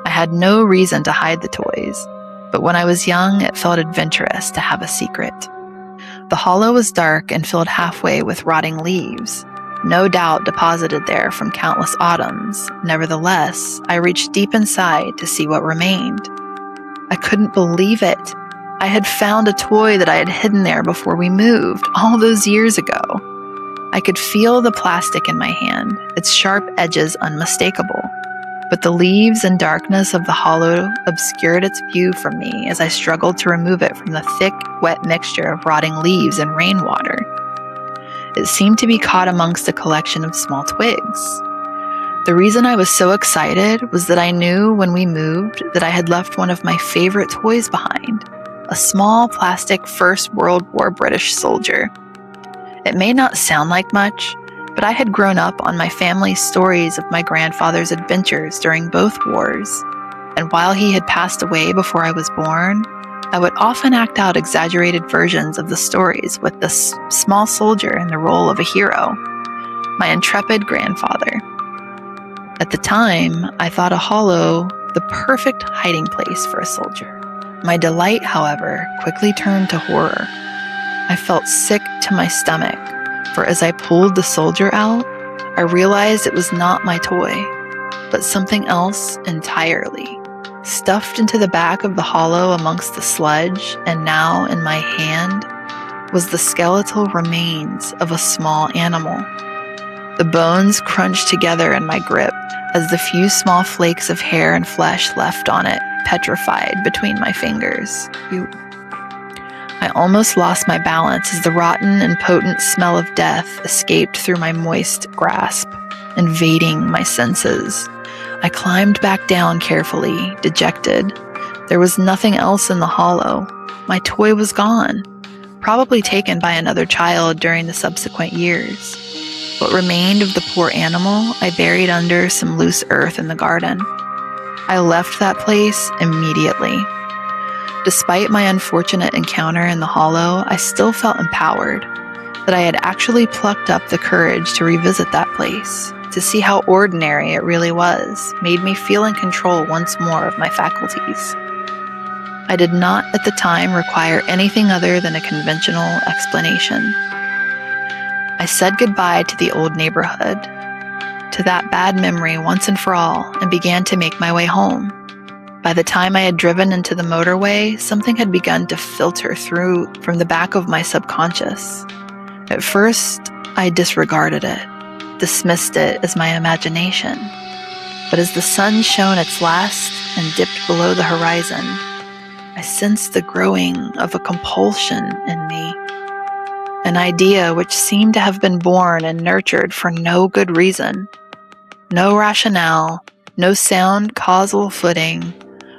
S1: I had no reason to hide the toys, but when I was young, it felt adventurous to have a secret. The hollow was dark and filled halfway with rotting leaves, no doubt deposited there from countless autumns. Nevertheless, I reached deep inside to see what remained. I couldn't believe it. I had found a toy that I had hidden there before we moved, all those years ago. I could feel the plastic in my hand, its sharp edges unmistakable. But the leaves and darkness of the hollow obscured its view from me as I struggled to remove it from the thick, wet mixture of rotting leaves and rainwater. It seemed to be caught amongst a collection of small twigs. The reason I was so excited was that I knew when we moved that I had left one of my favorite toys behind, a small plastic First World War British soldier. It may not sound like much, but I had grown up on my family's stories of my grandfather's adventures during both wars, and while he had passed away before I was born, I would often act out exaggerated versions of the stories with this small soldier in the role of a hero, my intrepid grandfather. At the time, I thought a hollow the perfect hiding place for a soldier. My delight, however, quickly turned to horror. I felt sick to my stomach, for as I pulled the soldier out, I realized it was not my toy, but something else entirely. Stuffed into the back of the hollow amongst the sludge, and now in my hand, was the skeletal remains of a small animal. The bones crunched together in my grip as the few small flakes of hair and flesh left on it petrified between my fingers. I almost lost my balance as the rotten and potent smell of death escaped through my moist grasp, invading my senses. I climbed back down carefully, dejected. There was nothing else in the hollow. My toy was gone, probably taken by another child during the subsequent years. What remained of the poor animal I buried under some loose earth in the garden. I left that place immediately. Despite my unfortunate encounter in the hollow, I still felt empowered, that I had actually plucked up the courage to revisit that place, to see how ordinary it really was, made me feel in control once more of my faculties. I did not at the time require anything other than a conventional explanation. I said goodbye to the old neighborhood, to that bad memory once and for all, and began to make my way home. By the time I had driven into the motorway, something had begun to filter through from the back of my subconscious. At first, I disregarded it, dismissed it as my imagination. But as the sun shone its last and dipped below the horizon, I sensed the growing of a compulsion in me, an idea which seemed to have been born and nurtured for no good reason, no rationale, no sound causal footing,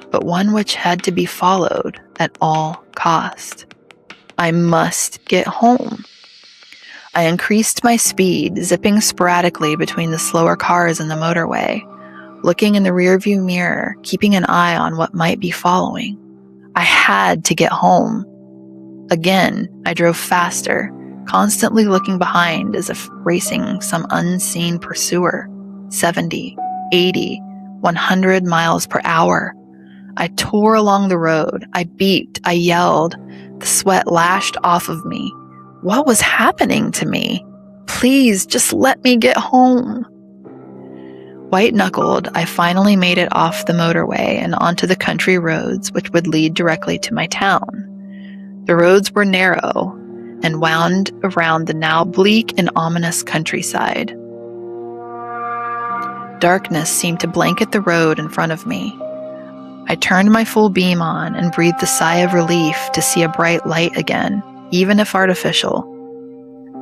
S1: but one which had to be followed at all cost. I must get home. I increased my speed, zipping sporadically between the slower cars in the motorway, looking in the rearview mirror, keeping an eye on what might be following. I had to get home. Again, I drove faster, constantly looking behind as if racing some unseen pursuer. 70, 80, 100 miles per hour. I tore along the road. I beeped. I yelled. The sweat lashed off of me. What was happening to me? Please, just let me get home. White-knuckled, I finally made it off the motorway and onto the country roads which would lead directly to my town. The roads were narrow and wound around the now bleak and ominous countryside. Darkness seemed to blanket the road in front of me. I turned my full beam on and breathed a sigh of relief to see a bright light again, even if artificial.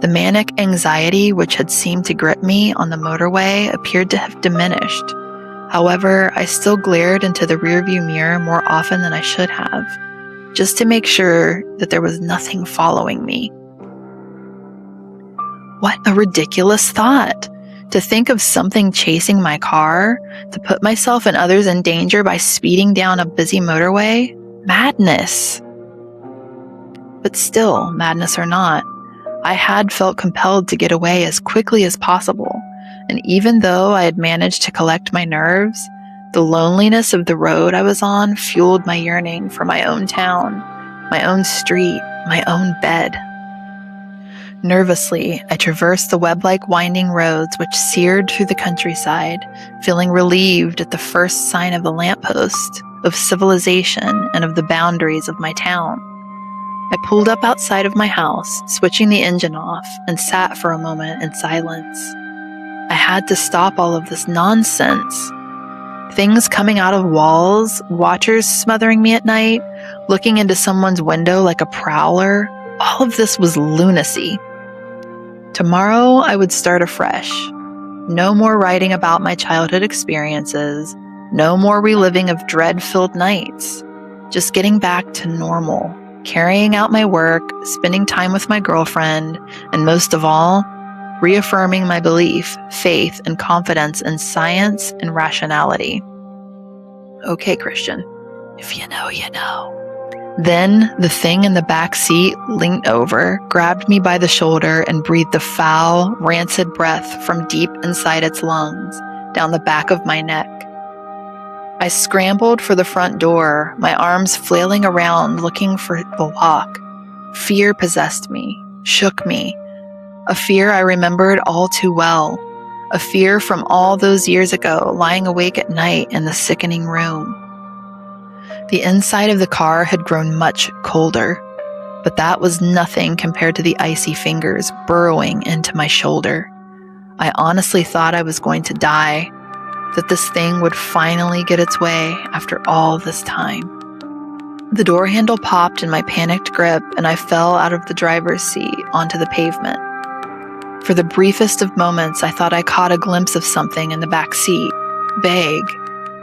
S1: The manic anxiety which had seemed to grip me on the motorway appeared to have diminished. However, I still glared into the rearview mirror more often than I should have, just to make sure that there was nothing following me. What a ridiculous thought! To think of something chasing my car, to put myself and others in danger by speeding down a busy motorway? Madness! But still, madness or not, I had felt compelled to get away as quickly as possible, and even though I had managed to collect my nerves, the loneliness of the road I was on fueled my yearning for my own town, my own street, my own bed. Nervously, I traversed the web-like winding roads which seared through the countryside, feeling relieved at the first sign of a lamppost, of civilization, and of the boundaries of my town. I pulled up outside of my house, switching the engine off, and sat for a moment in silence. I had to stop all of this nonsense. Things coming out of walls, watchers smothering me at night, looking into someone's window like a prowler, all of this was lunacy. Tomorrow I would start afresh. No more writing about my childhood experiences, no more reliving of dread-filled nights. Just getting back to normal, carrying out my work, spending time with my girlfriend, and most of all, reaffirming my belief, faith, and confidence in science and rationality. Okay, Christian, if you know, you know. Then the thing in the back seat leaned over, grabbed me by the shoulder, and breathed the foul, rancid breath from deep inside its lungs down the back of my neck. I scrambled for the front door, my arms flailing around looking for the lock. Fear possessed me, shook me. A fear I remembered all too well. A fear from all those years ago, lying awake at night in the sickening room. The inside of the car had grown much colder, but that was nothing compared to the icy fingers burrowing into my shoulder. I honestly thought I was going to die, that this thing would finally get its way after all this time. The door handle popped in my panicked grip, and I fell out of the driver's seat onto the pavement. For the briefest of moments, I thought I caught a glimpse of something in the back seat, vague,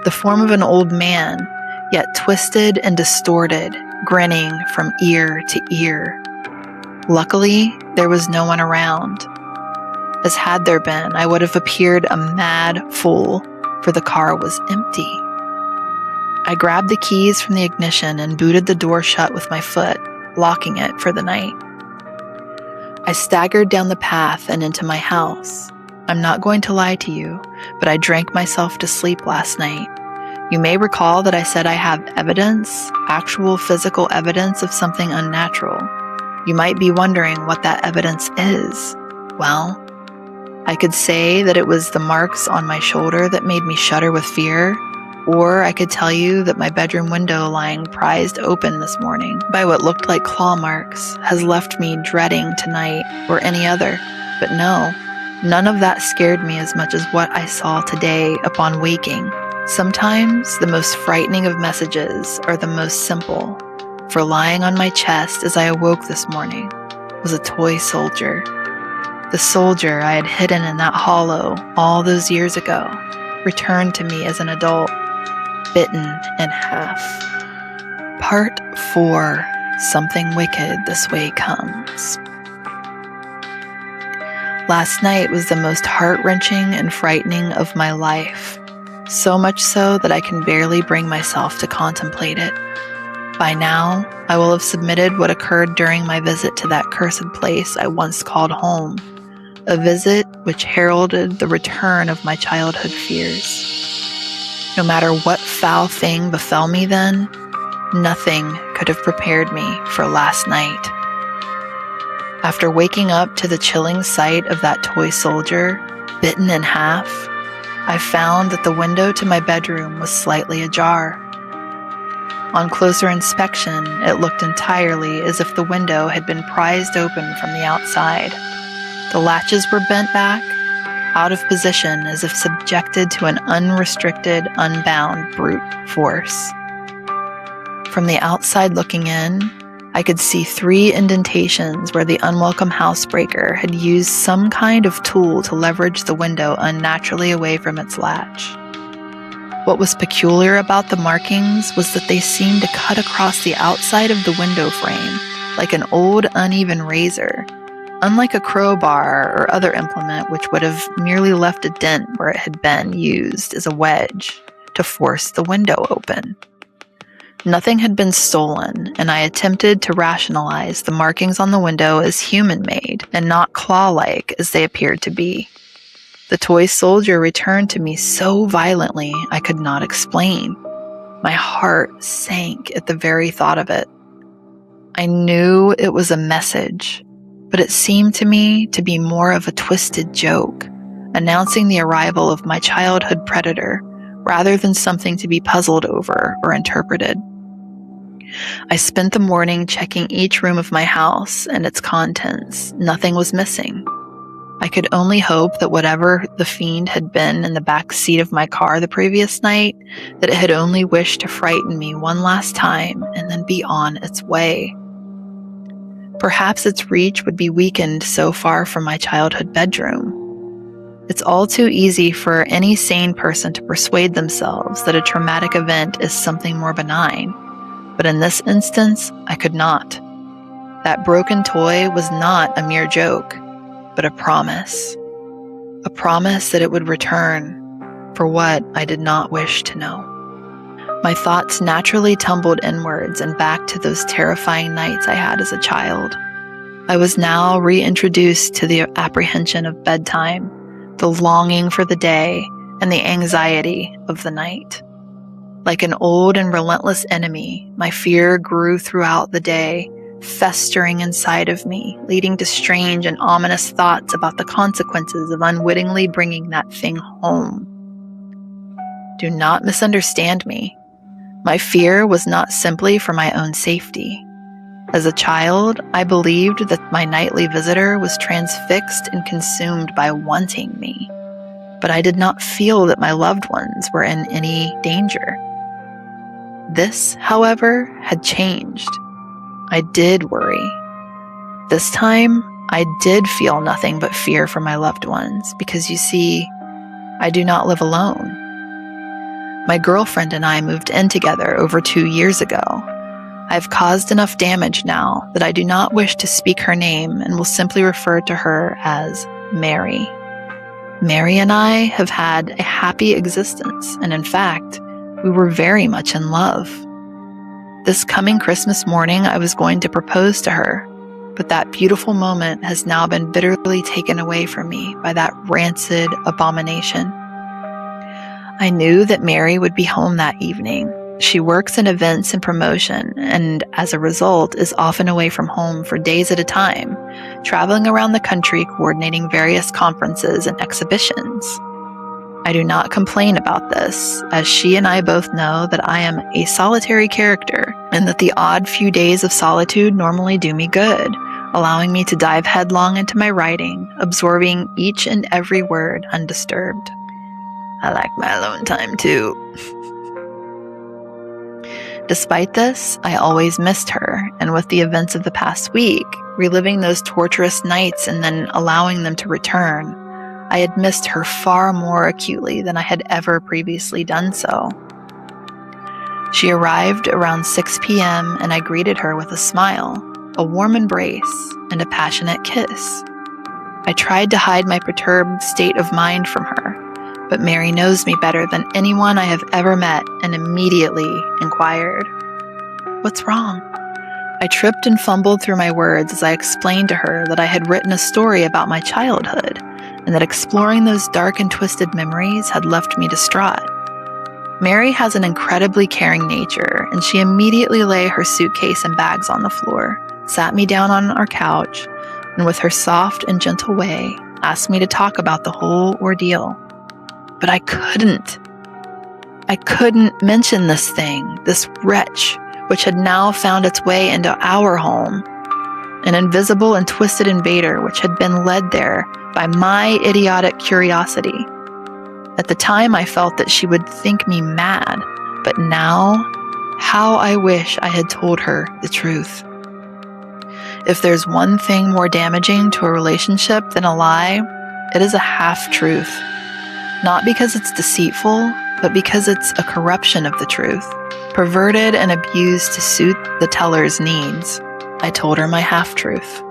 S1: the form of an old man, yet twisted and distorted, grinning from ear to ear. Luckily, there was no one around. As had there been, I would have appeared a mad fool, for the car was empty. I grabbed the keys from the ignition and booted the door shut with my foot, locking it for the night. I staggered down the path and into my house. I'm not going to lie to you, but I drank myself to sleep last night. You may recall that I said I have evidence, actual physical evidence of something unnatural. You might be wondering what that evidence is. Well, I could say that it was the marks on my shoulder that made me shudder with fear, or I could tell you that my bedroom window lying prized open this morning by what looked like claw marks has left me dreading tonight or any other. But no, none of that scared me as much as what I saw today upon waking. Sometimes the most frightening of messages are the most simple, for lying on my chest as I awoke this morning was a toy soldier. The soldier I had hidden in that hollow all those years ago returned to me as an adult, bitten in half. Part 4. Something wicked this way comes. Last night was the most heart-wrenching and frightening of my life, so much so that I can barely bring myself to contemplate it. By now, I will have submitted what occurred during my visit to that cursed place I once called home, a visit which heralded the return of my childhood fears. No matter what foul thing befell me then, nothing could have prepared me for last night. After waking up to the chilling sight of that toy soldier, bitten in half, I found that the window to my bedroom was slightly ajar. On closer inspection, it looked entirely as if the window had been prized open from the outside. The latches were bent back, out of position as if subjected to an unrestricted, unbound brute force. From the outside looking in, I could see 3 indentations where the unwelcome housebreaker had used some kind of tool to leverage the window unnaturally away from its latch. What was peculiar about the markings was that they seemed to cut across the outside of the window frame like an old, uneven razor, unlike a crowbar or other implement which would have merely left a dent where it had been used as a wedge to force the window open. Nothing had been stolen, and I attempted to rationalize the markings on the window as human-made and not claw-like as they appeared to be. The toy soldier returned to me so violently I could not explain. My heart sank at the very thought of it. I knew it was a message, but it seemed to me to be more of a twisted joke, announcing the arrival of my childhood predator, rather than something to be puzzled over or interpreted. I spent the morning checking each room of my house and its contents. Nothing was missing. I could only hope that whatever the fiend had been in the back seat of my car the previous night, that it had only wished to frighten me one last time and then be on its way. Perhaps its reach would be weakened so far from my childhood bedroom. It's all too easy for any sane person to persuade themselves that a traumatic event is something more benign, but in this instance, I could not. That broken toy was not a mere joke, but a promise that it would return for what I did not wish to know. My thoughts naturally tumbled inwards and back to those terrifying nights I had as a child. I was now reintroduced to the apprehension of bedtime, the longing for the day, and the anxiety of the night. Like an old and relentless enemy, my fear grew throughout the day, festering inside of me, leading to strange and ominous thoughts about the consequences of unwittingly bringing that thing home. Do not misunderstand me. My fear was not simply for my own safety. As a child, I believed that my nightly visitor was transfixed and consumed by wanting me, but I did not feel that my loved ones were in any danger. This, however, had changed. I did worry. This time, I did feel nothing but fear for my loved ones because, you see, I do not live alone. My girlfriend and I moved in together over 2 years ago. I've caused enough damage now that I do not wish to speak her name and will simply refer to her as Mary. Mary and I have had a happy existence, and in fact, we were very much in love. This coming Christmas morning, I was going to propose to her, but that beautiful moment has now been bitterly taken away from me by that rancid abomination. I knew that Mary would be home that evening. She works in events and promotion, and as a result is often away from home for days at a time, traveling around the country coordinating various conferences and exhibitions. I do not complain about this, as she and I both know that I am a solitary character, and that the odd few days of solitude normally do me good, allowing me to dive headlong into my writing, absorbing each and every word undisturbed. I like my alone time too. Despite this, I always missed her, and with the events of the past week, reliving those torturous nights and then allowing them to return, I had missed her far more acutely than I had ever previously done so. She arrived around 6 p.m. and I greeted her with a smile, a warm embrace, and a passionate kiss. I tried to hide my perturbed state of mind from her, but Mary knows me better than anyone I have ever met and immediately inquired, "What's wrong?" I tripped and fumbled through my words as I explained to her that I had written a story about my childhood and that exploring those dark and twisted memories had left me distraught. Mary has an incredibly caring nature, and she immediately laid her suitcase and bags on the floor, sat me down on our couch, and with her soft and gentle way, asked me to talk about the whole ordeal. But I couldn't. I couldn't mention this thing, this wretch, which had now found its way into our home. An invisible and twisted invader which had been led there by my idiotic curiosity. At the time, I felt that she would think me mad, but now, how I wish I had told her the truth. If there's one thing more damaging to a relationship than a lie, it is a half-truth. Not because it's deceitful, but because it's a corruption of the truth, perverted and abused to suit the teller's needs. I told her my half-truth.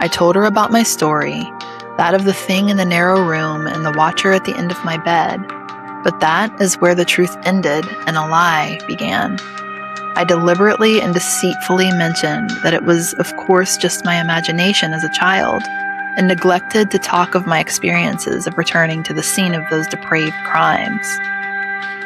S1: I told her about my story, that of the thing in the narrow room and the watcher at the end of my bed, but that is where the truth ended and a lie began. I deliberately and deceitfully mentioned that it was, of course, just my imagination as a child, and neglected to talk of my experiences of returning to the scene of those depraved crimes.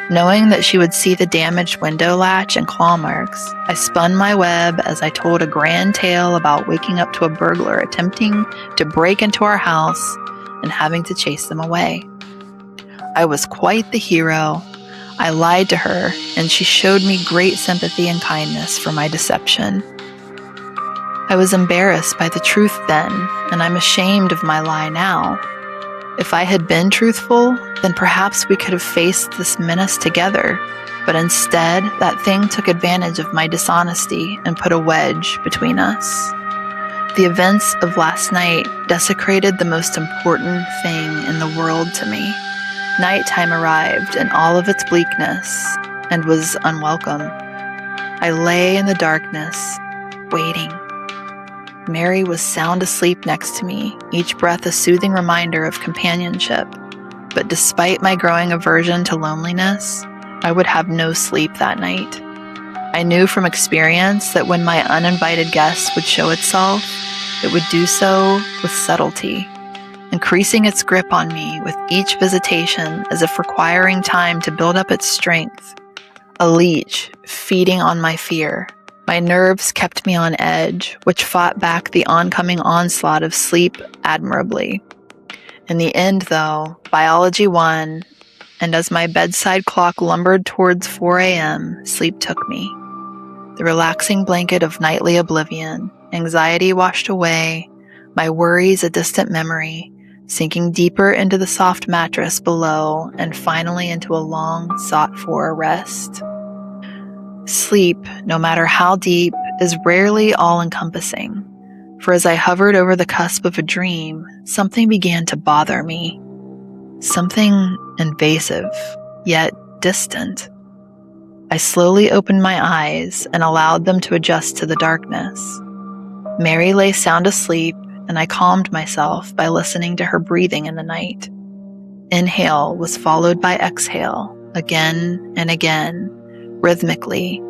S1: Knowing that she would see the damaged window latch and claw marks, I spun my web as I told a grand tale about waking up to a burglar attempting to break into our house and having to chase them away. I was quite the hero. I lied to her, and she showed me great sympathy and kindness for my deception. I was embarrassed by the truth then, and I'm ashamed of my lie now. If I had been truthful, then perhaps we could have faced this menace together, but instead, that thing took advantage of my dishonesty and put a wedge between us. The events of last night desecrated the most important thing in the world to me. Nighttime arrived in all of its bleakness and was unwelcome. I lay in the darkness, waiting. Mary was sound asleep next to me, each breath a soothing reminder of companionship. But despite my growing aversion to loneliness, I would have no sleep that night. I knew from experience that when my uninvited guest would show itself, it would do so with subtlety, increasing its grip on me with each visitation as if requiring time to build up its strength. A leech feeding on my fear. My nerves kept me on edge, which fought back the oncoming onslaught of sleep admirably. In the end, though, biology won, and as my bedside clock lumbered towards 4 a.m., sleep took me. The relaxing blanket of nightly oblivion, anxiety washed away, my worries a distant memory, sinking deeper into the soft mattress below and finally into a long sought-for rest. Sleep, no matter how deep, is rarely all-encompassing, for as I hovered over the cusp of a dream, something began to bother me. Something invasive, yet distant. I slowly opened my eyes and allowed them to adjust to the darkness. Mary lay sound asleep, and I calmed myself by listening to her breathing in the night. Inhale was followed by exhale, again and again, rhythmically,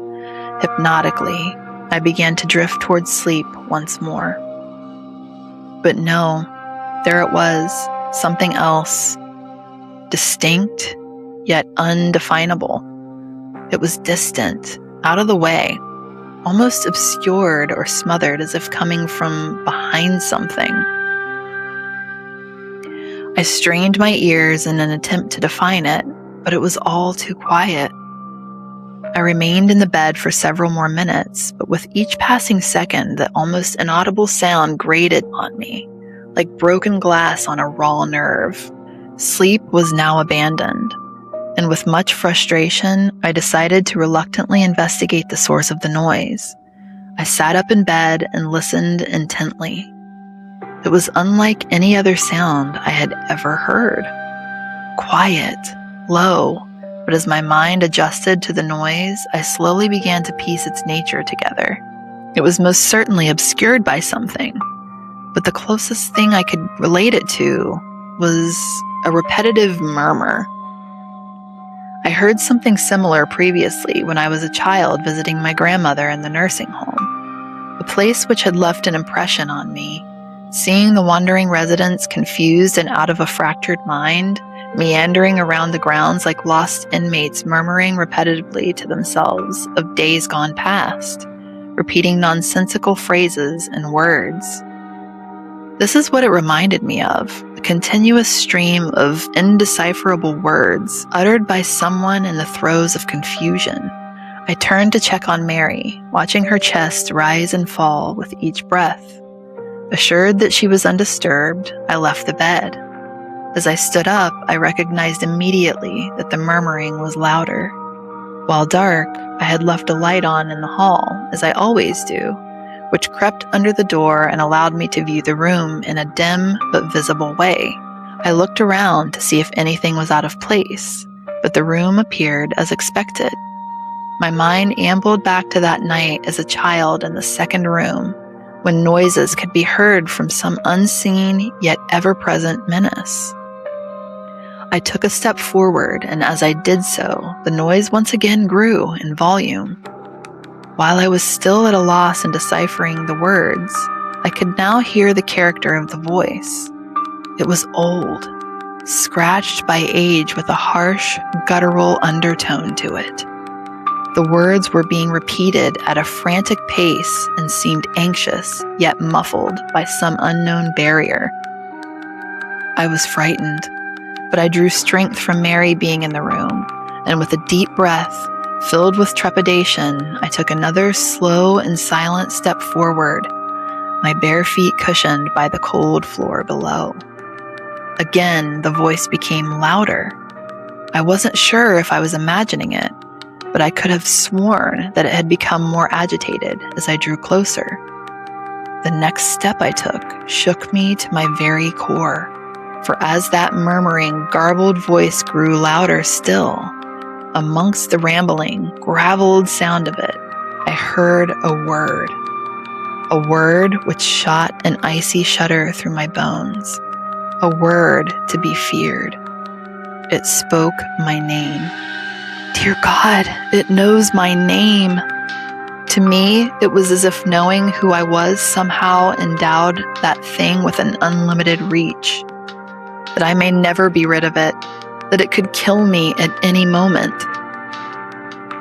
S1: hypnotically. I began to drift towards sleep once more. But no, there it was, something else, distinct, yet undefinable. It was distant, out of the way, almost obscured or smothered as if coming from behind something. I strained my ears in an attempt to define it, but it was all too quiet. I remained in the bed for several more minutes, but with each passing second, the almost inaudible sound grated on me, like broken glass on a raw nerve. Sleep was now abandoned, and with much frustration, I decided to reluctantly investigate the source of the noise. I sat up in bed and listened intently. It was unlike any other sound I had ever heard. Quiet, low, but as my mind adjusted to the noise, I slowly began to piece its nature together. It was most certainly obscured by something, but the closest thing I could relate it to was a repetitive murmur. I heard something similar previously when I was a child visiting my grandmother in the nursing home, a place which had left an impression on me. Seeing the wandering residents confused and out of a fractured mind, meandering around the grounds like lost inmates murmuring repetitively to themselves of days gone past, repeating nonsensical phrases and words. This is what it reminded me of, a continuous stream of indecipherable words uttered by someone in the throes of confusion. I turned to check on Mary, watching her chest rise and fall with each breath. Assured that she was undisturbed, I left the bed. As I stood up, I recognized immediately that the murmuring was louder. While dark, I had left a light on in the hall, as I always do, which crept under the door and allowed me to view the room in a dim but visible way. I looked around to see if anything was out of place, but the room appeared as expected. My mind ambled back to that night as a child in the second room, when noises could be heard from some unseen yet ever-present menace. I took a step forward, and as I did so, the noise once again grew in volume. While I was still at a loss in deciphering the words, I could now hear the character of the voice. It was old, scratched by age with a harsh, guttural undertone to it. The words were being repeated at a frantic pace and seemed anxious, yet muffled by some unknown barrier. I was frightened, but I drew strength from Mary being in the room, and with a deep breath, filled with trepidation, I took another slow and silent step forward, my bare feet cushioned by the cold floor below. Again, the voice became louder. I wasn't sure if I was imagining it, but I could have sworn that it had become more agitated as I drew closer. The next step I took shook me to my very core, for as that murmuring, garbled voice grew louder still, amongst the rambling, graveled sound of it, I heard a word which shot an icy shudder through my bones, a word to be feared. It spoke my name. Dear God, it knows my name. To me, it was as if knowing who I was somehow endowed that thing with an unlimited reach, that I may never be rid of it, that it could kill me at any moment.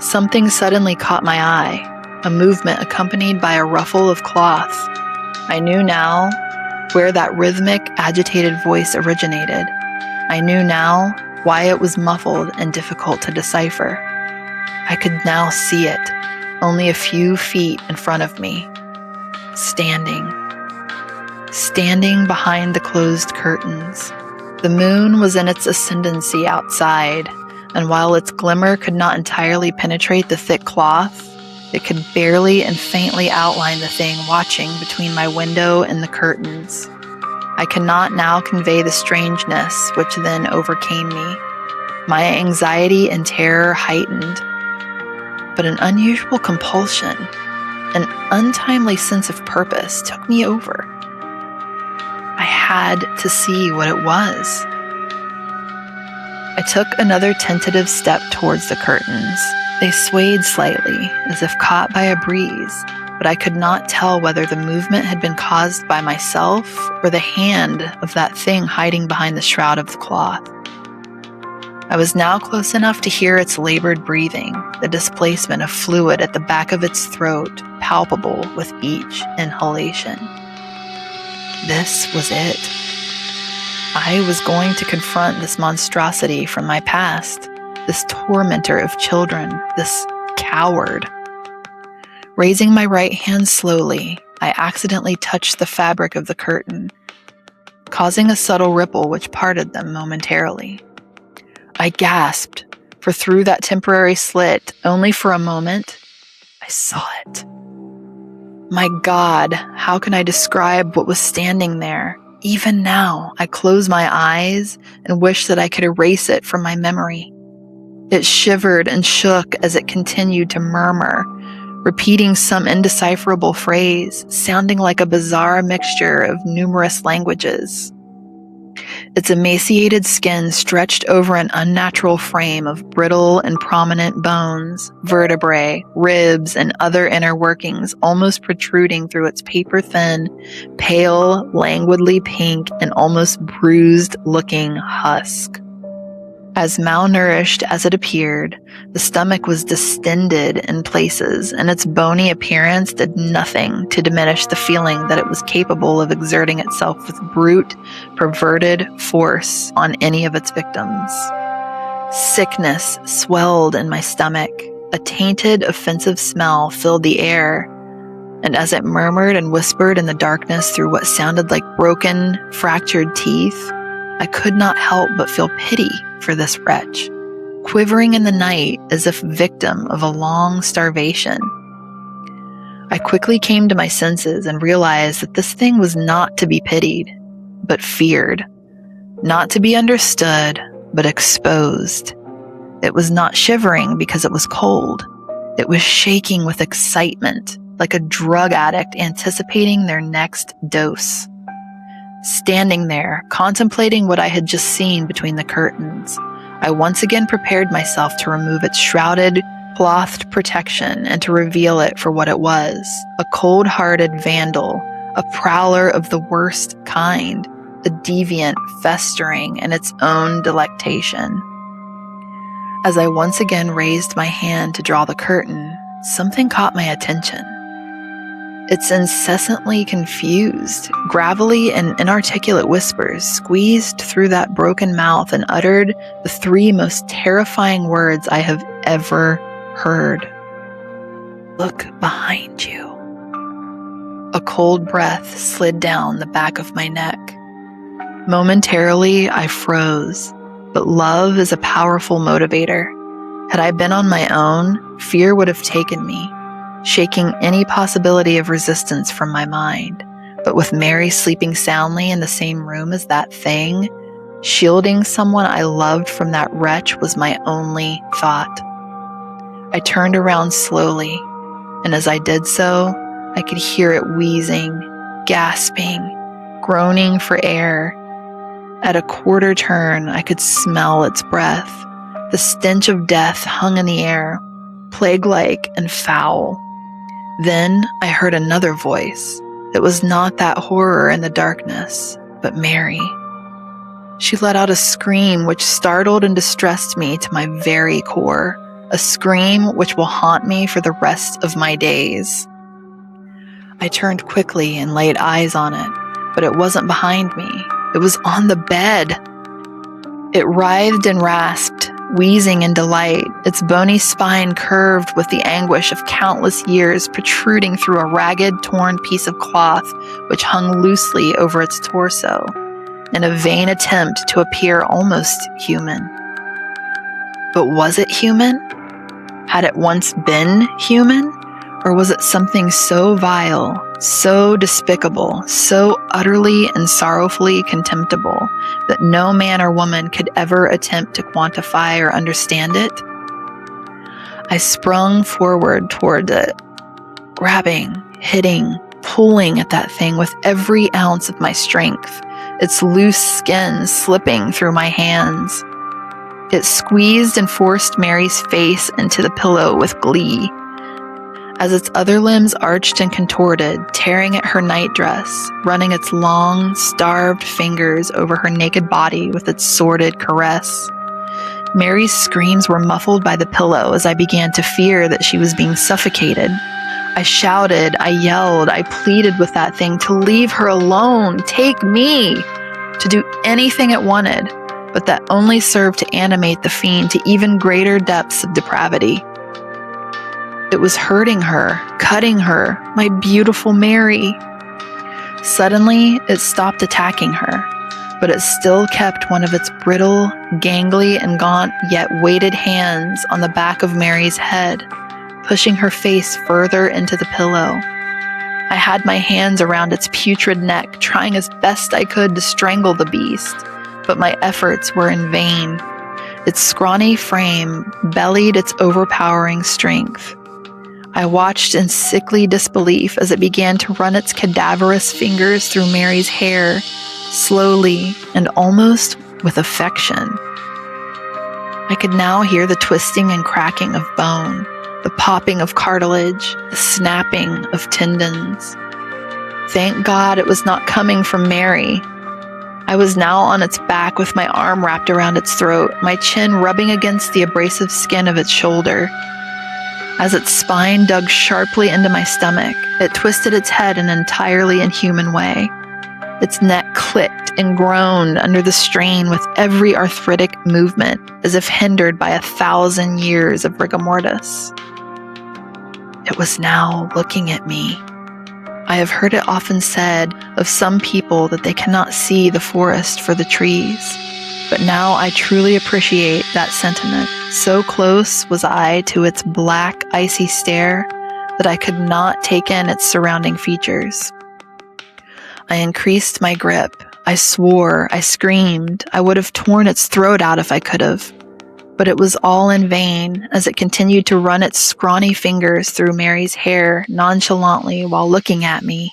S1: Something suddenly caught my eye, a movement accompanied by a ruffle of cloth. I knew now where that rhythmic, agitated voice originated. I knew now why it was muffled and difficult to decipher. I could now see it, only a few feet in front of me, standing behind the closed curtains. The moon was in its ascendancy outside, and while its glimmer could not entirely penetrate the thick cloth, it could barely and faintly outline the thing watching between my window and the curtains. I cannot now convey the strangeness which then overcame me. My anxiety and terror heightened, but an unusual compulsion, an untimely sense of purpose took me over. I had to see what it was. I took another tentative step towards the curtains. They swayed slightly, as if caught by a breeze, but I could not tell whether the movement had been caused by myself or the hand of that thing hiding behind the shroud of the cloth. I was now close enough to hear its labored breathing, the displacement of fluid at the back of its throat, palpable with each inhalation. This was it. I was going to confront this monstrosity from my past, this tormentor of children, this coward. Raising my right hand slowly, I accidentally touched the fabric of the curtain, causing a subtle ripple which parted them momentarily. I gasped, for through that temporary slit, only for a moment, I saw it. My God, how can I describe what was standing there? Even now, I close my eyes and wish that I could erase it from my memory. It shivered and shook as it continued to murmur, repeating some indecipherable phrase, sounding like a bizarre mixture of numerous languages. Its emaciated skin stretched over an unnatural frame of brittle and prominent bones, vertebrae, ribs, and other inner workings almost protruding through its paper-thin, pale, languidly pink, and almost bruised-looking husk. As malnourished as it appeared, the stomach was distended in places, and its bony appearance did nothing to diminish the feeling that it was capable of exerting itself with brute, perverted force on any of its victims. Sickness swelled in my stomach. A tainted, offensive smell filled the air, and as it murmured and whispered in the darkness through what sounded like broken, fractured teeth, I could not help but feel pity for this wretch, quivering in the night as if victim of a long starvation. I quickly came to my senses and realized that this thing was not to be pitied, but feared, not to be understood, but exposed. It was not shivering because it was cold. It was shaking with excitement, like a drug addict anticipating their next dose. Standing there, contemplating what I had just seen between the curtains, I once again prepared myself to remove its shrouded, clothed protection and to reveal it for what it was, a cold-hearted vandal, a prowler of the worst kind, a deviant festering in its own delectation. As I once again raised my hand to draw the curtain, something caught my attention. Its incessantly confused, gravelly, and inarticulate whispers squeezed through that broken mouth and uttered the three most terrifying words I have ever heard. Look behind you. A cold breath slid down the back of my neck. Momentarily, I froze, but love is a powerful motivator. Had I been on my own, fear would have taken me, shaking any possibility of resistance from my mind. But with Mary sleeping soundly in the same room as that thing, shielding someone I loved from that wretch was my only thought. I turned around slowly, and as I did so, I could hear it wheezing, gasping, groaning for air. At a quarter turn, I could smell its breath. The stench of death hung in the air, plague-like and foul. Then I heard another voice. It was not that horror in the darkness, but Mary. She let out a scream which startled and distressed me to my very core, a scream which will haunt me for the rest of my days. I turned quickly and laid eyes on it, but it wasn't behind me. It was on the bed. It writhed and rasped, wheezing in delight, its bony spine curved with the anguish of countless years protruding through a ragged, torn piece of cloth which hung loosely over its torso, in a vain attempt to appear almost human. But was it human? Had it once been human? Or was it something so vile, so despicable, so utterly and sorrowfully contemptible that no man or woman could ever attempt to quantify or understand it? I sprung forward toward it, grabbing, hitting, pulling at that thing with every ounce of my strength, its loose skin slipping through my hands. It squeezed and forced Mary's face into the pillow with glee, as its other limbs arched and contorted, tearing at her nightdress, running its long, starved fingers over her naked body with its sordid caress. Mary's screams were muffled by the pillow as I began to fear that she was being suffocated. I shouted, I yelled, I pleaded with that thing to leave her alone, take me, to do anything it wanted, but that only served to animate the fiend to even greater depths of depravity. It was hurting her, cutting her, my beautiful Mary. Suddenly, it stopped attacking her, but it still kept one of its brittle, gangly, and gaunt yet weighted hands on the back of Mary's head, pushing her face further into the pillow. I had my hands around its putrid neck, trying as best I could to strangle the beast, but my efforts were in vain. Its scrawny frame bellied its overpowering strength. I watched in sickly disbelief as it began to run its cadaverous fingers through Mary's hair, slowly and almost with affection. I could now hear the twisting and cracking of bone, the popping of cartilage, the snapping of tendons. Thank God it was not coming from Mary. I was now on its back with my arm wrapped around its throat, my chin rubbing against the abrasive skin of its shoulder. As its spine dug sharply into my stomach, it twisted its head in an entirely inhuman way. Its neck clicked and groaned under the strain with every arthritic movement, as if hindered by 1,000 years of rigor mortis. It was now looking at me. I have heard it often said of some people that they cannot see the forest for the trees, but now I truly appreciate that sentiment. So close was I to its black, icy stare that I could not take in its surrounding features. I increased my grip. I swore, I screamed. I would have torn its throat out if I could have. But it was all in vain as it continued to run its scrawny fingers through Mary's hair nonchalantly while looking at me.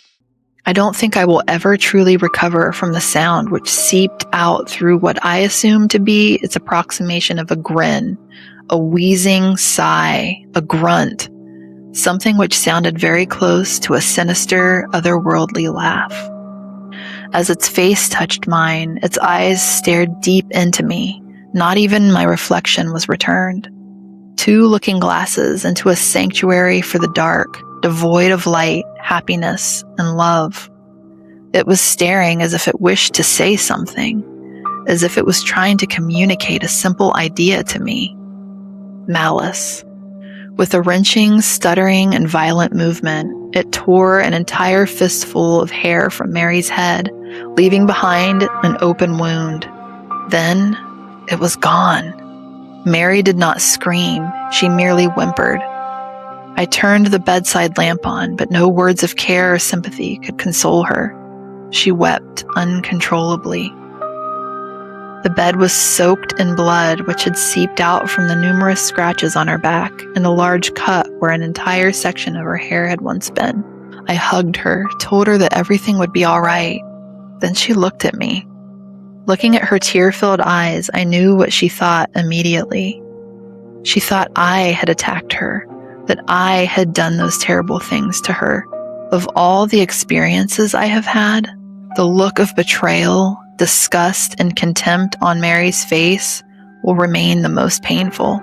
S1: I don't think I will ever truly recover from the sound which seeped out through what I assumed to be its approximation of a grin, a wheezing sigh, a grunt, something which sounded very close to a sinister, otherworldly laugh. As its face touched mine, its eyes stared deep into me. Not even my reflection was returned. 2 looking glasses into a sanctuary for the dark, devoid of light, happiness, and love. It was staring as if it wished to say something, as if it was trying to communicate a simple idea to me. Malice. With a wrenching, stuttering, and violent movement, it tore an entire fistful of hair from Mary's head, leaving behind an open wound. Then it was gone. Mary did not scream, she merely whimpered. I turned the bedside lamp on, but no words of care or sympathy could console her. She wept uncontrollably. The bed was soaked in blood which had seeped out from the numerous scratches on her back and a large cut where an entire section of her hair had once been. I hugged her, told her that everything would be all right. Then she looked at me. Looking at her tear-filled eyes, I knew what she thought immediately. She thought I had attacked her, that I had done those terrible things to her. Of all the experiences I have had, the look of betrayal, disgust, and contempt on Mary's face will remain the most painful.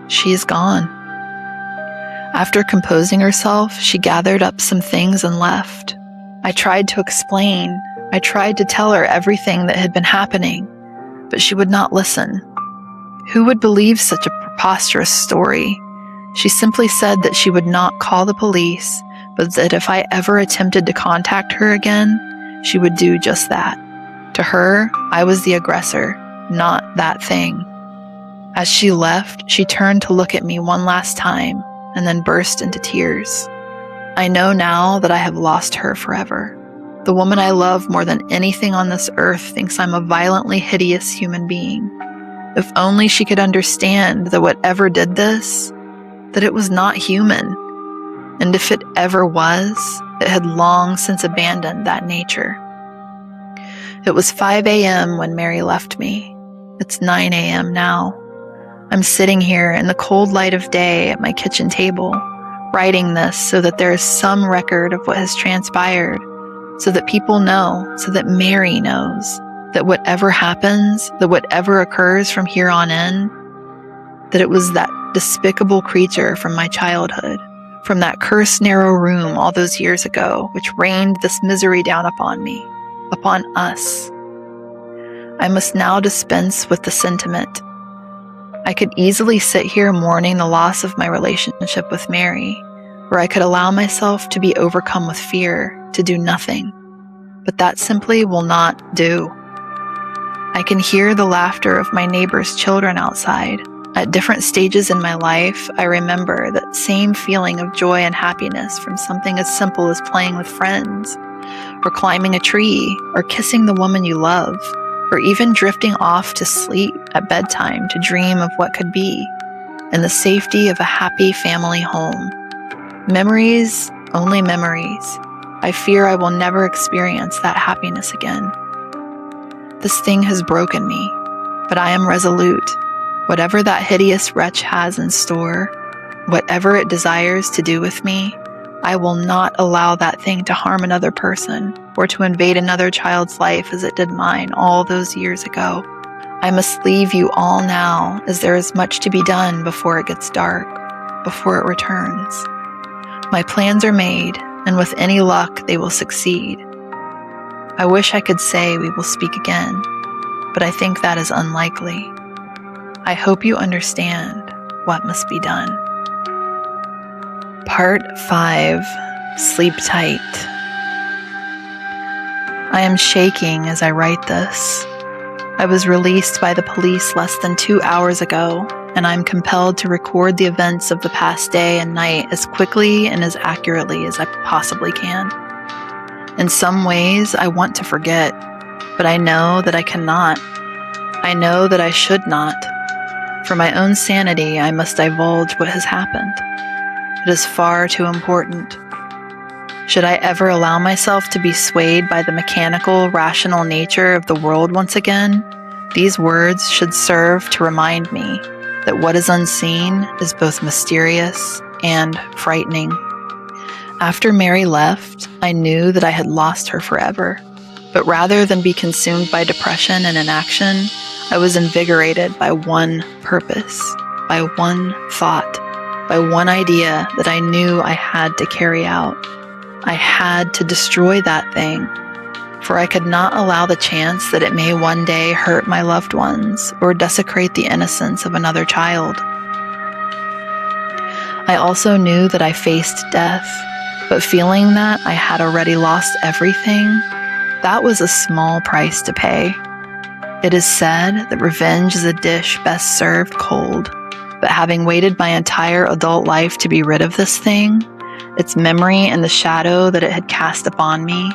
S1: She is gone. After composing herself, she gathered up some things and left. I tried to explain. I tried to tell her everything that had been happening, but she would not listen. Who would believe such a preposterous story? She simply said that she would not call the police, but that if I ever attempted to contact her again, she would do just that. To her, I was the aggressor, not that thing. As she left, she turned to look at me one last time and then burst into tears. I know now that I have lost her forever. The woman I love more than anything on this earth thinks I'm a violently hideous human being. If only she could understand that whatever did this, that it was not human. And if it ever was, it had long since abandoned that nature. It was 5 a.m. when Mary left me. It's 9 a.m. now. I'm sitting here in the cold light of day at my kitchen table, writing this so that there is some record of what has transpired, so that people know, so that Mary knows, that whatever happens, that whatever occurs from here on in, that it was that despicable creature from my childhood, from that cursed narrow room all those years ago, which rained this misery down upon me, upon us. I must now dispense with the sentiment. I could easily sit here mourning the loss of my relationship with Mary, or I could allow myself to be overcome with fear, to do nothing. But that simply will not do. I can hear the laughter of my neighbor's children outside. At different stages in my life, I remember that same feeling of joy and happiness from something as simple as playing with friends, or climbing a tree, or kissing the woman you love, or even drifting off to sleep at bedtime to dream of what could be, in the safety of a happy family home. Memories, only memories. I fear I will never experience that happiness again. This thing has broken me, but I am resolute. Whatever that hideous wretch has in store, whatever it desires to do with me, I will not allow that thing to harm another person or to invade another child's life as it did mine all those years ago. I must leave you all now, as there is much to be done before it gets dark, before it returns. My plans are made, and with any luck, they will succeed. I wish I could say we will speak again, but I think that is unlikely. I hope you understand what must be done. Part 5. Sleep Tight. I am shaking as I write this. I was released by the police less than 2 hours ago, and I'm compelled to record the events of the past day and night as quickly and as accurately as I possibly can. In some ways, I want to forget, but I know that I cannot. I know that I should not. For my own sanity, I must divulge what has happened. It is far too important. Should I ever allow myself to be swayed by the mechanical, rational nature of the world once again, these words should serve to remind me that what is unseen is both mysterious and frightening. After Mary left, I knew that I had lost her forever, but rather than be consumed by depression and inaction, I was invigorated by one purpose, by one thought, by one idea that I knew I had to carry out. I had to destroy that thing, for I could not allow the chance that it may one day hurt my loved ones or desecrate the innocence of another child. I also knew that I faced death, but feeling that I had already lost everything, that was a small price to pay. It is said that revenge is a dish best served cold, but having waited my entire adult life to be rid of this thing, its memory and the shadow that it had cast upon me,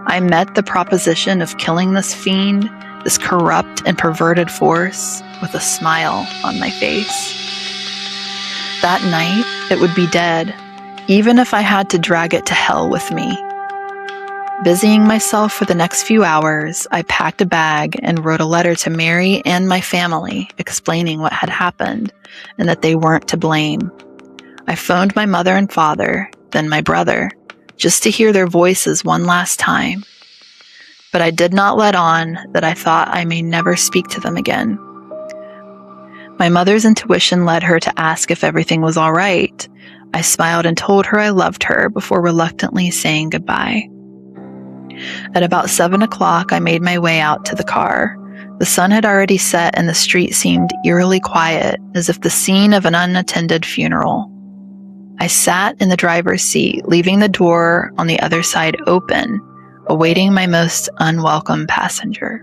S1: I met the proposition of killing this fiend, this corrupt and perverted force, with a smile on my face. That night, it would be dead, even if I had to drag it to hell with me. Busying myself for the next few hours, I packed a bag and wrote a letter to Mary and my family explaining what had happened and that they weren't to blame. I phoned my mother and father, then my brother, just to hear their voices one last time. But I did not let on that I thought I may never speak to them again. My mother's intuition led her to ask if everything was all right. I smiled and told her I loved her before reluctantly saying goodbye. At about 7 o'clock, I made my way out to the car. The sun had already set and the street seemed eerily quiet, as if the scene of an unattended funeral. I sat in the driver's seat, leaving the door on the other side open, awaiting my most unwelcome passenger.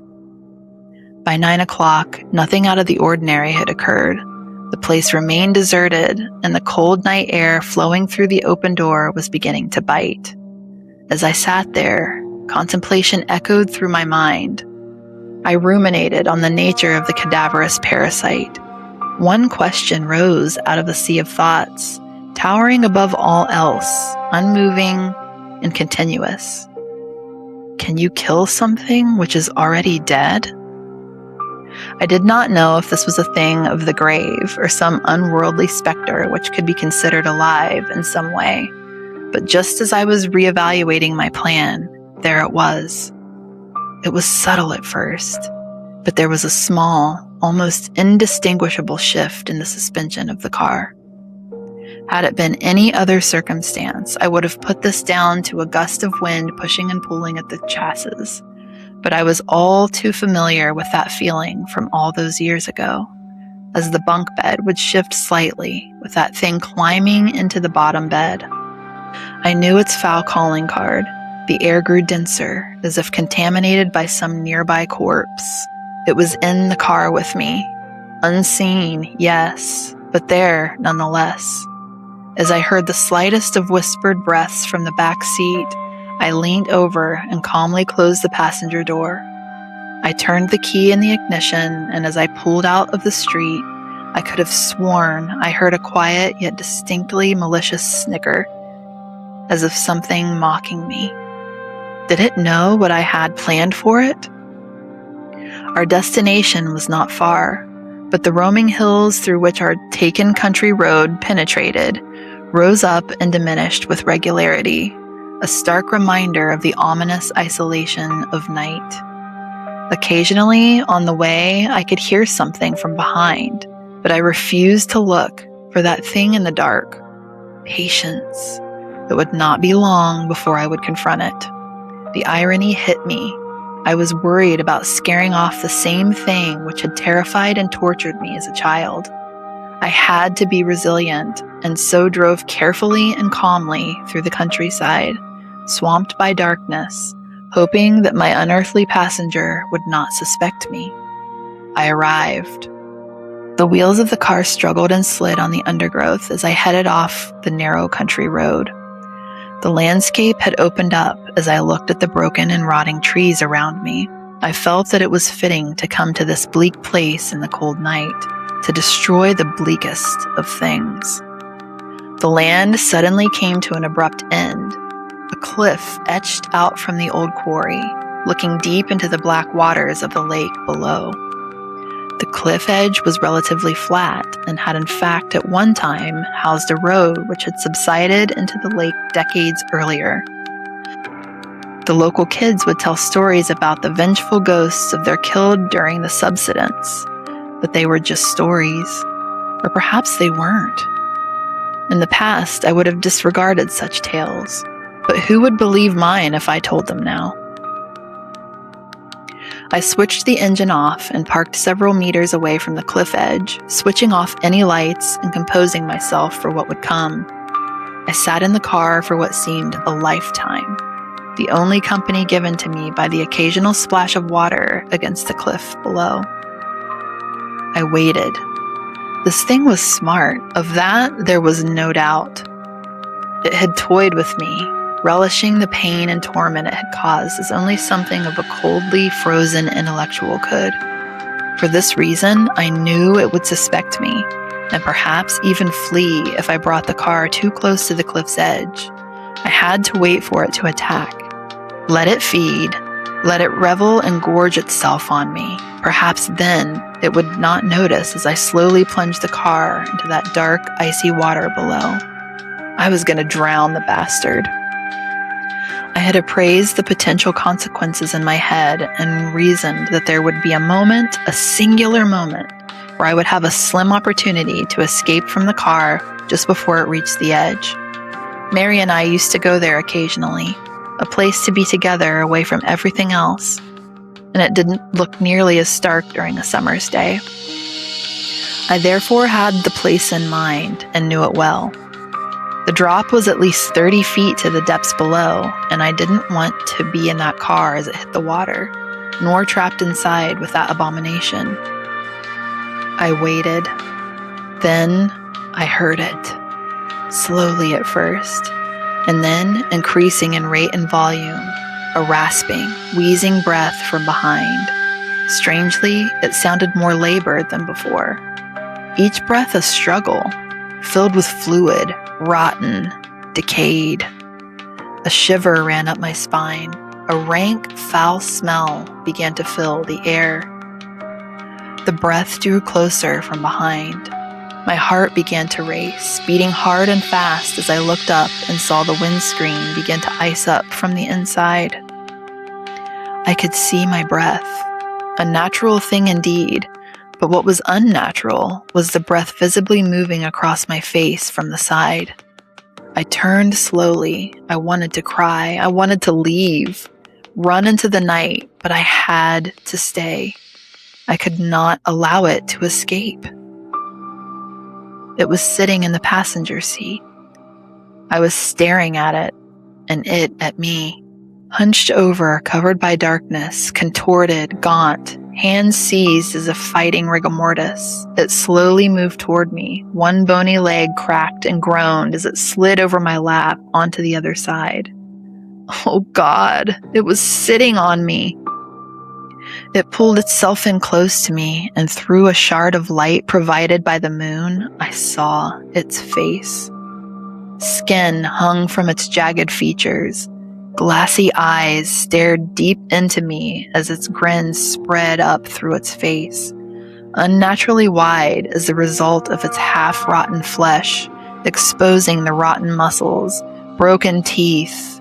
S1: By 9 o'clock, nothing out of the ordinary had occurred. The place remained deserted, and the cold night air flowing through the open door was beginning to bite. As I sat there, contemplation echoed through my mind. I ruminated on the nature of the cadaverous parasite. One question rose out of the sea of thoughts, towering above all else, unmoving and continuous. Can you kill something which is already dead? I did not know if this was a thing of the grave or some unworldly specter which could be considered alive in some way, but just as I was reevaluating my plan, there it was. It was subtle at first, but there was a small, almost indistinguishable shift in the suspension of the car. Had it been any other circumstance, I would have put this down to a gust of wind pushing and pulling at the chassis, but I was all too familiar with that feeling from all those years ago, as the bunk bed would shift slightly with that thing climbing into the bottom bed. I knew its foul calling card. The air grew denser, as if contaminated by some nearby corpse. It was in the car with me. Unseen, yes, but there nonetheless. As I heard the slightest of whispered breaths from the back seat, I leaned over and calmly closed the passenger door. I turned the key in the ignition, and as I pulled out of the street, I could have sworn I heard a quiet yet distinctly malicious snicker, as if something mocking me. Did it know what I had planned for it? Our destination was not far, but the roaming hills through which our taken country road penetrated rose up and diminished with regularity, a stark reminder of the ominous isolation of night. Occasionally, on the way, I could hear something from behind, but I refused to look for that thing in the dark. Patience. It would not be long before I would confront it. The irony hit me. I was worried about scaring off the same thing which had terrified and tortured me as a child. I had to be resilient, and so drove carefully and calmly through the countryside, swamped by darkness, hoping that my unearthly passenger would not suspect me. I arrived. The wheels of the car struggled and slid on the undergrowth as I headed off the narrow country road. The landscape had opened up as I looked at the broken and rotting trees around me. I felt that it was fitting to come to this bleak place in the cold night, to destroy the bleakest of things. The land suddenly came to an abrupt end. A cliff etched out from the old quarry, looking deep into the black waters of the lake below. The cliff edge was relatively flat and had in fact at one time housed a road which had subsided into the lake decades earlier. The local kids would tell stories about the vengeful ghosts of their killed during the subsidence, but they were just stories, or perhaps they weren't. In the past, I would have disregarded such tales, but who would believe mine if I told them now? I switched the engine off and parked several meters away from the cliff edge, switching off any lights and composing myself for what would come. I sat in the car for what seemed a lifetime, the only company given to me by the occasional splash of water against the cliff below. I waited. This thing was smart. Of that, there was no doubt. It had toyed with me, relishing the pain and torment it had caused as only something of a coldly frozen intellectual could. For this reason, I knew it would suspect me, and perhaps even flee if I brought the car too close to the cliff's edge. I had to wait for it to attack. Let it feed, let it revel and gorge itself on me. Perhaps then it would not notice as I slowly plunged the car into that dark, icy water below. I was going to drown the bastard. I had appraised the potential consequences in my head and reasoned that there would be a moment, a singular moment, where I would have a slim opportunity to escape from the car just before it reached the edge. Mary and I used to go there occasionally, a place to be together away from everything else, and it didn't look nearly as stark during a summer's day. I therefore had the place in mind and knew it well. The drop was at least 30 feet to the depths below, and I didn't want to be in that car as it hit the water. nor trapped inside with that abomination. I waited. Then I heard it, slowly at first, and then increasing in rate and volume, a rasping, wheezing breath from behind. Strangely, it sounded more labored than before. Each breath a struggle, filled with fluid, rotten, decayed. A shiver ran up my spine. A rank, foul smell began to fill the air. The breath drew closer from behind. My heart began to race, beating hard and fast as I looked up and saw the windscreen begin to ice up from the inside. I could see my breath, a natural thing indeed, but what was unnatural was the breath visibly moving across my face from the side. I turned slowly. I wanted to cry. I wanted to leave, run into the night, but I had to stay. I could not allow it to escape. It was sitting in the passenger seat. I was staring at it, and it at me. Hunched over, covered by darkness, contorted, gaunt, hands seized as if fighting rigor mortis, it slowly moved toward me. One bony leg cracked and groaned as it slid over my lap onto the other side. Oh God, it was sitting on me. It pulled itself in close to me, and through a shard of light provided by the moon, I saw its face. Skin hung from its jagged features. Glassy eyes stared deep into me as its grin spread up through its face, unnaturally wide as the result of its half-rotten flesh, exposing the rotten muscles, broken teeth,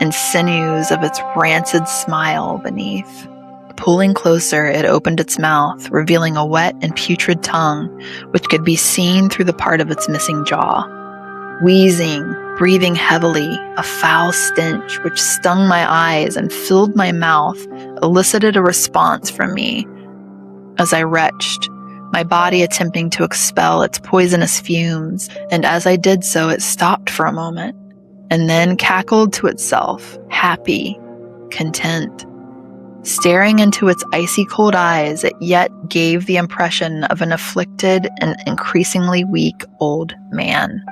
S1: and sinews of its rancid smile beneath. Pulling closer, it opened its mouth, revealing a wet and putrid tongue, which could be seen through the part of its missing jaw. Wheezing, breathing heavily, a foul stench which stung my eyes and filled my mouth elicited a response from me as I retched, my body attempting to expel its poisonous fumes, and as I did so it stopped for a moment, and then cackled to itself, happy, content. Staring into its icy cold eyes, it yet gave the impression of an afflicted and increasingly weak old man.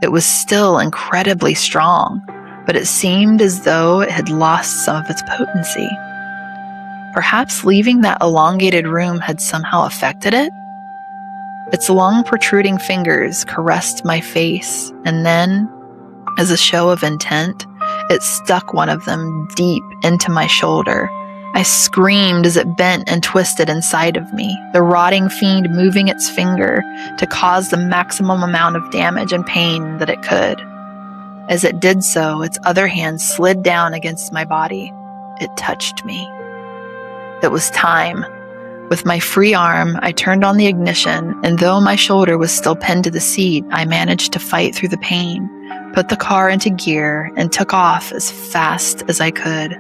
S1: It was still incredibly strong, but it seemed as though it had lost some of its potency. Perhaps leaving that elongated room had somehow affected it? Its long protruding fingers caressed my face, and then, as a show of intent, it stuck one of them deep into my shoulder. I screamed as it bent and twisted inside of me, the rotting fiend moving its finger to cause the maximum amount of damage and pain that it could. As it did so, its other hand slid down against my body. It touched me. It was time. With my free arm, I turned on the ignition, and though my shoulder was still pinned to the seat, I managed to fight through the pain, put the car into gear, and took off as fast as I could.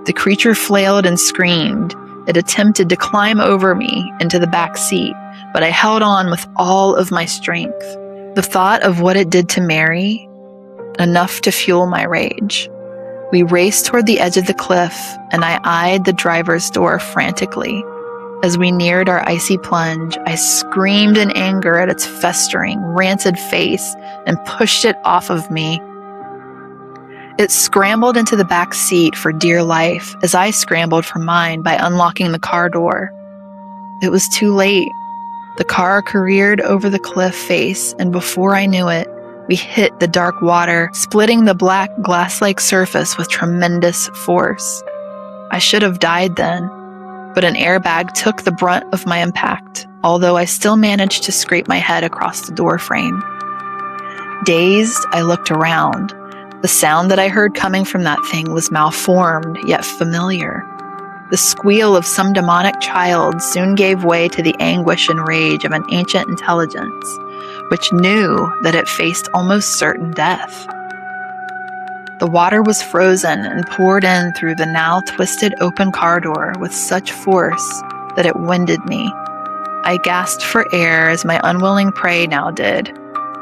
S1: The creature flailed and screamed. It attempted to climb over me into the back seat, but I held on with all of my strength. The thought of what it did to Mary, enough to fuel my rage. We raced toward the edge of the cliff, and I eyed the driver's door frantically. As we neared our icy plunge, I screamed in anger at its festering, rancid face and pushed it off of me. It scrambled into the back seat for dear life as I scrambled for mine by unlocking the car door. It was too late. The car careered over the cliff face, and before I knew it, we hit the dark water, splitting the black glass-like surface with tremendous force. I should have died then, but an airbag took the brunt of my impact, although I still managed to scrape my head across the door frame. Dazed, I looked around. The sound that I heard coming from that thing was malformed, yet familiar. The squeal of some demonic child soon gave way to the anguish and rage of an ancient intelligence, which knew that it faced almost certain death. The water was frozen and poured in through the now twisted open car door with such force that it winded me. I gasped for air as my unwilling prey now did.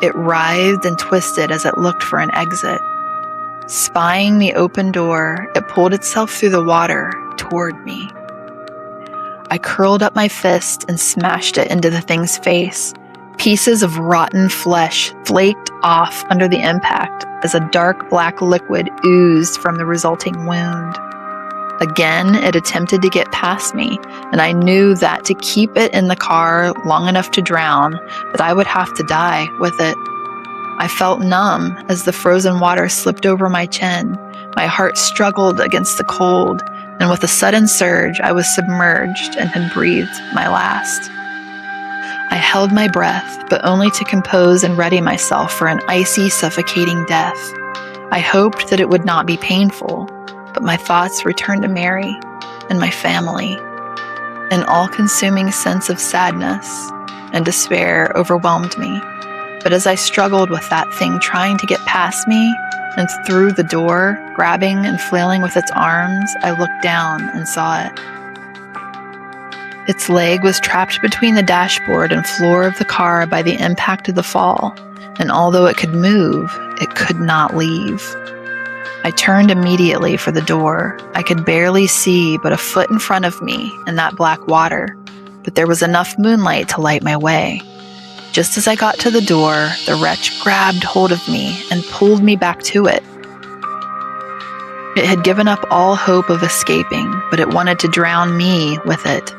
S1: It writhed and twisted as it looked for an exit. Spying the open door, it pulled itself through the water toward me. I curled up my fist and smashed it into the thing's face. Pieces of rotten flesh flaked off under the impact as a dark black liquid oozed from the resulting wound. Again, it attempted to get past me, and I knew that to keep it in the car long enough to drown, that I would have to die with it. I felt numb as the frozen water slipped over my chin. My heart struggled against the cold, and with a sudden surge, I was submerged and had breathed my last. I held my breath, but only to compose and ready myself for an icy, suffocating death. I hoped that it would not be painful, but my thoughts returned to Mary and my family. An all-consuming sense of sadness and despair overwhelmed me. But as I struggled with that thing trying to get past me and through the door, grabbing and flailing with its arms, I looked down and saw it. Its leg was trapped between the dashboard and floor of the car by the impact of the fall, and although it could move, it could not leave. I turned immediately for the door. I could barely see but a foot in front of me in that black water, but there was enough moonlight to light my way. Just as I got to the door, the wretch grabbed hold of me and pulled me back to it. It had given up all hope of escaping, but it wanted to drown me with it.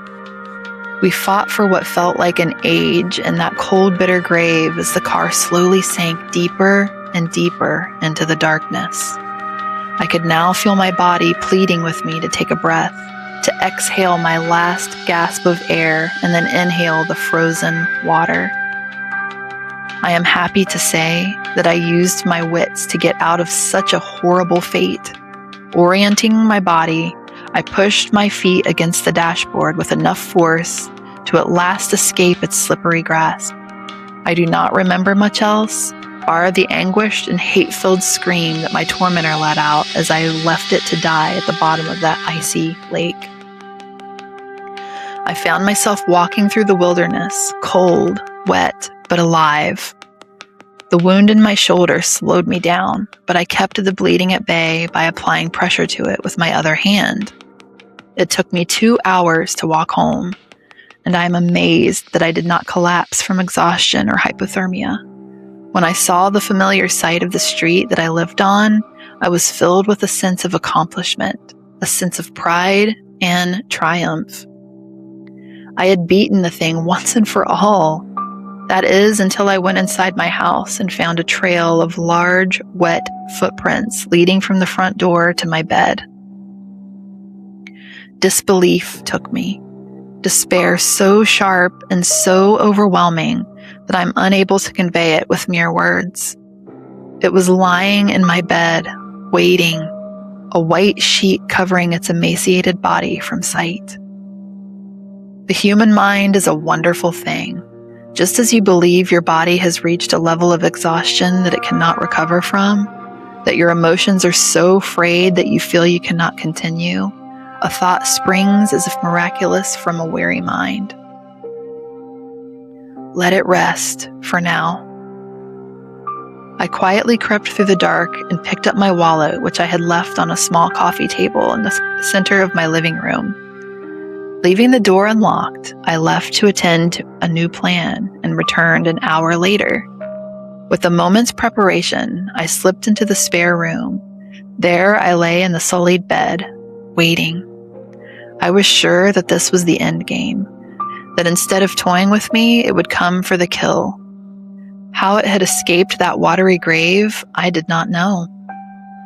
S1: We fought for what felt like an age in that cold, bitter grave as the car slowly sank deeper and deeper into the darkness. I could now feel my body pleading with me to take a breath, to exhale my last gasp of air and then inhale the frozen water. I am happy to say that I used my wits to get out of such a horrible fate. Orienting my body, I pushed my feet against the dashboard with enough force to at last escape its slippery grasp. I do not remember much else, bar the anguished and hate-filled scream that my tormentor let out as I left it to die at the bottom of that icy lake. I found myself walking through the wilderness, cold, wet, but alive. The wound in my shoulder slowed me down, but I kept the bleeding at bay by applying pressure to it with my other hand. It took me 2 hours to walk home, and I am amazed that I did not collapse from exhaustion or hypothermia. When I saw the familiar sight of the street that I lived on, I was filled with a sense of accomplishment, a sense of pride and triumph. I had beaten the thing once and for all. That is, until I went inside my house and found a trail of large, wet footprints leading from the front door to my bed. Disbelief took me. Despair so sharp and so overwhelming that I'm unable to convey it with mere words. It was lying in my bed, waiting, a white sheet covering its emaciated body from sight. The human mind is a wonderful thing. Just as you believe your body has reached a level of exhaustion that it cannot recover from, that your emotions are so frayed that you feel you cannot continue, a thought springs as if miraculous from a weary mind. Let it rest for now. I quietly crept through the dark and picked up my wallet, which I had left on a small coffee table in the center of my living room. Leaving the door unlocked, I left to attend to a new plan and returned an hour later. With a moment's preparation, I slipped into the spare room. There I lay in the sullied bed, waiting. I was sure that this was the end game, that instead of toying with me, it would come for the kill. How it had escaped that watery grave, I did not know,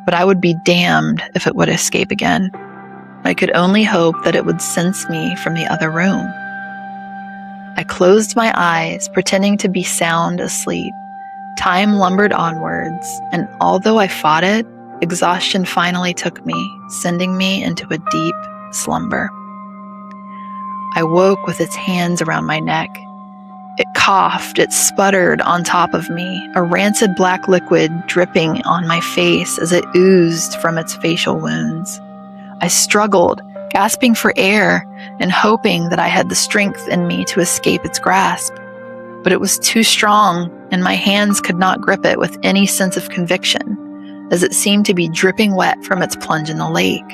S1: but I would be damned if it would escape again. I could only hope that it would sense me from the other room. I closed my eyes, pretending to be sound asleep. Time lumbered onwards, and although I fought it, exhaustion finally took me, sending me into a deep slumber. I woke with its hands around my neck. It coughed, it sputtered on top of me, a rancid black liquid dripping on my face as it oozed from its facial wounds. I struggled, gasping for air and hoping that I had the strength in me to escape its grasp. But it was too strong, and my hands could not grip it with any sense of conviction. as it seemed to be dripping wet from its plunge in the lake.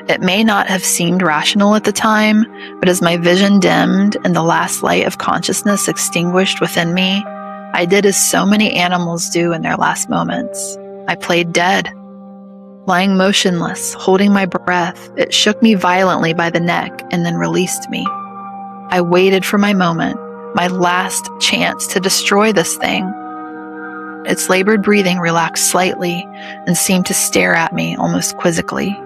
S1: It may not have seemed rational at the time, but as my vision dimmed and the last light of consciousness extinguished within me, I did as so many animals do in their last moments. I played dead. Lying motionless, holding my breath, it shook me violently by the neck and then released me. I waited for my moment, my last chance to destroy this thing. Its labored breathing relaxed slightly and seemed to stare at me almost quizzically.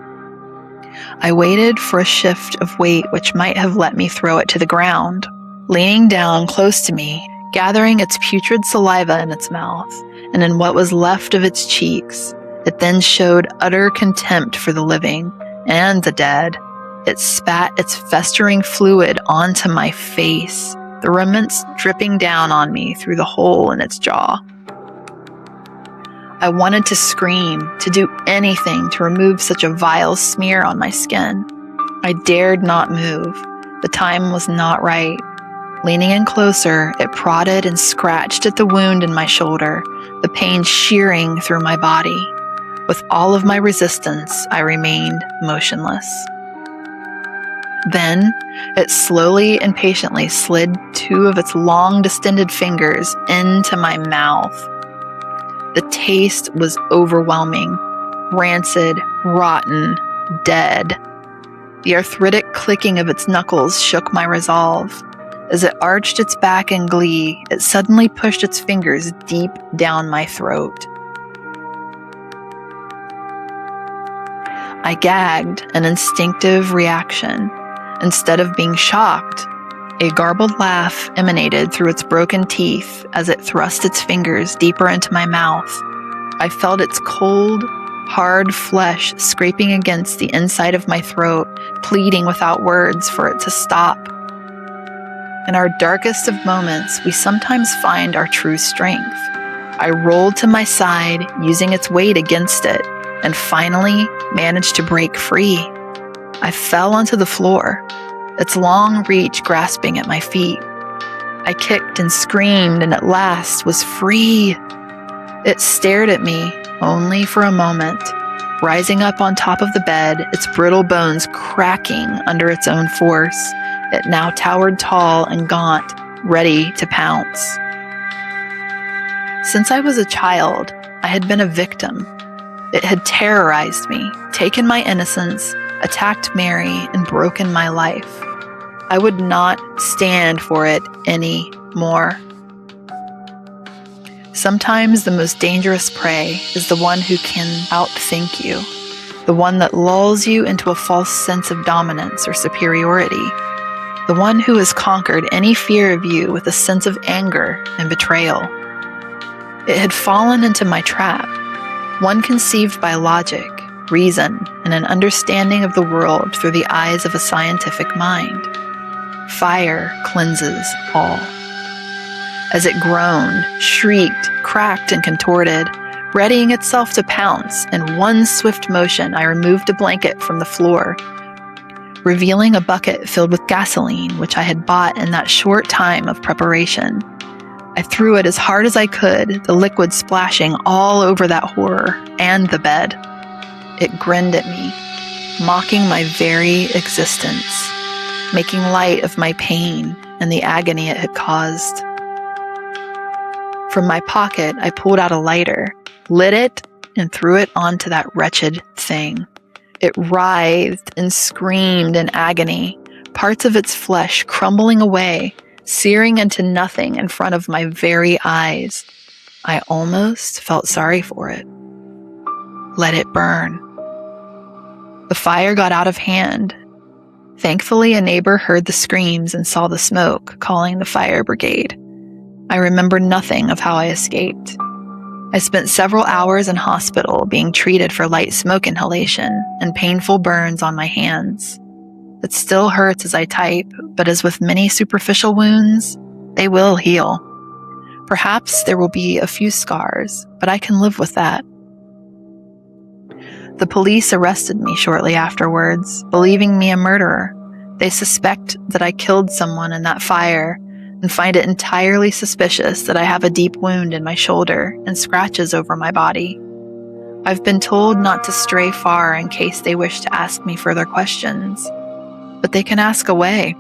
S1: I waited for a shift of weight which might have let me throw it to the ground. Leaning down close to me, gathering its putrid saliva in its mouth and in what was left of its cheeks, it then showed utter contempt for the living and the dead. It spat its festering fluid onto my face, the remnants dripping down on me through the hole in its jaw. I wanted to scream, to do anything to remove such a vile smear on my skin. I dared not move. The time was not right. Leaning in closer, it prodded and scratched at the wound in my shoulder, the pain shearing through my body. With all of my resistance, I remained motionless. Then, it slowly and patiently slid two of its long distended fingers into my mouth. The taste was overwhelming, rancid, rotten, dead. The arthritic clicking of its knuckles shook my resolve. As it arched its back in glee, it suddenly pushed its fingers deep down my throat. I gagged, an instinctive reaction. Instead of being shocked, a garbled laugh emanated through its broken teeth as it thrust its fingers deeper into my mouth. I felt its cold, hard flesh scraping against the inside of my throat, pleading without words for it to stop. In our darkest of moments, we sometimes find our true strength. I rolled to my side, using its weight against it, and finally managed to break free. I fell onto the floor, its long reach grasping at my feet. I kicked and screamed and at last was free. It stared at me only for a moment, rising up on top of the bed, its brittle bones cracking under its own force. It now towered tall and gaunt, ready to pounce. Since I was a child, I had been a victim. It had terrorized me, taken my innocence, attacked Mary, and broken my life. I would not stand for it any more. Sometimes the most dangerous prey is the one who can outthink you, the one that lulls you into a false sense of dominance or superiority, the one who has conquered any fear of you with a sense of anger and betrayal. It had fallen into my trap, one conceived by logic, reason, and an understanding of the world through the eyes of a scientific mind. Fire cleanses all. As it groaned, shrieked, cracked, and contorted, readying itself to pounce, in one swift motion I removed a blanket from the floor, revealing a bucket filled with gasoline which I had bought in that short time of preparation. I threw it as hard as I could, the liquid splashing all over that horror and the bed. It grinned at me, mocking my very existence, making light of my pain and the agony it had caused. From my pocket, I pulled out a lighter, lit it, and threw it onto that wretched thing. It writhed and screamed in agony, parts of its flesh crumbling away, searing into nothing in front of my very eyes. I almost felt sorry for it. Let it burn. The fire got out of hand. Thankfully, a neighbor heard the screams and saw the smoke, calling the fire brigade. I remember nothing of how I escaped. I spent several hours in hospital being treated for light smoke inhalation and painful burns on my hands. It still hurts as I type, but as with many superficial wounds, they will heal. Perhaps there will be a few scars, but I can live with that. The police arrested me shortly afterwards, believing me a murderer. They suspect that I killed someone in that fire and find it entirely suspicious that I have a deep wound in my shoulder and scratches over my body. I've been told not to stray far in case they wish to ask me further questions, but they can ask away.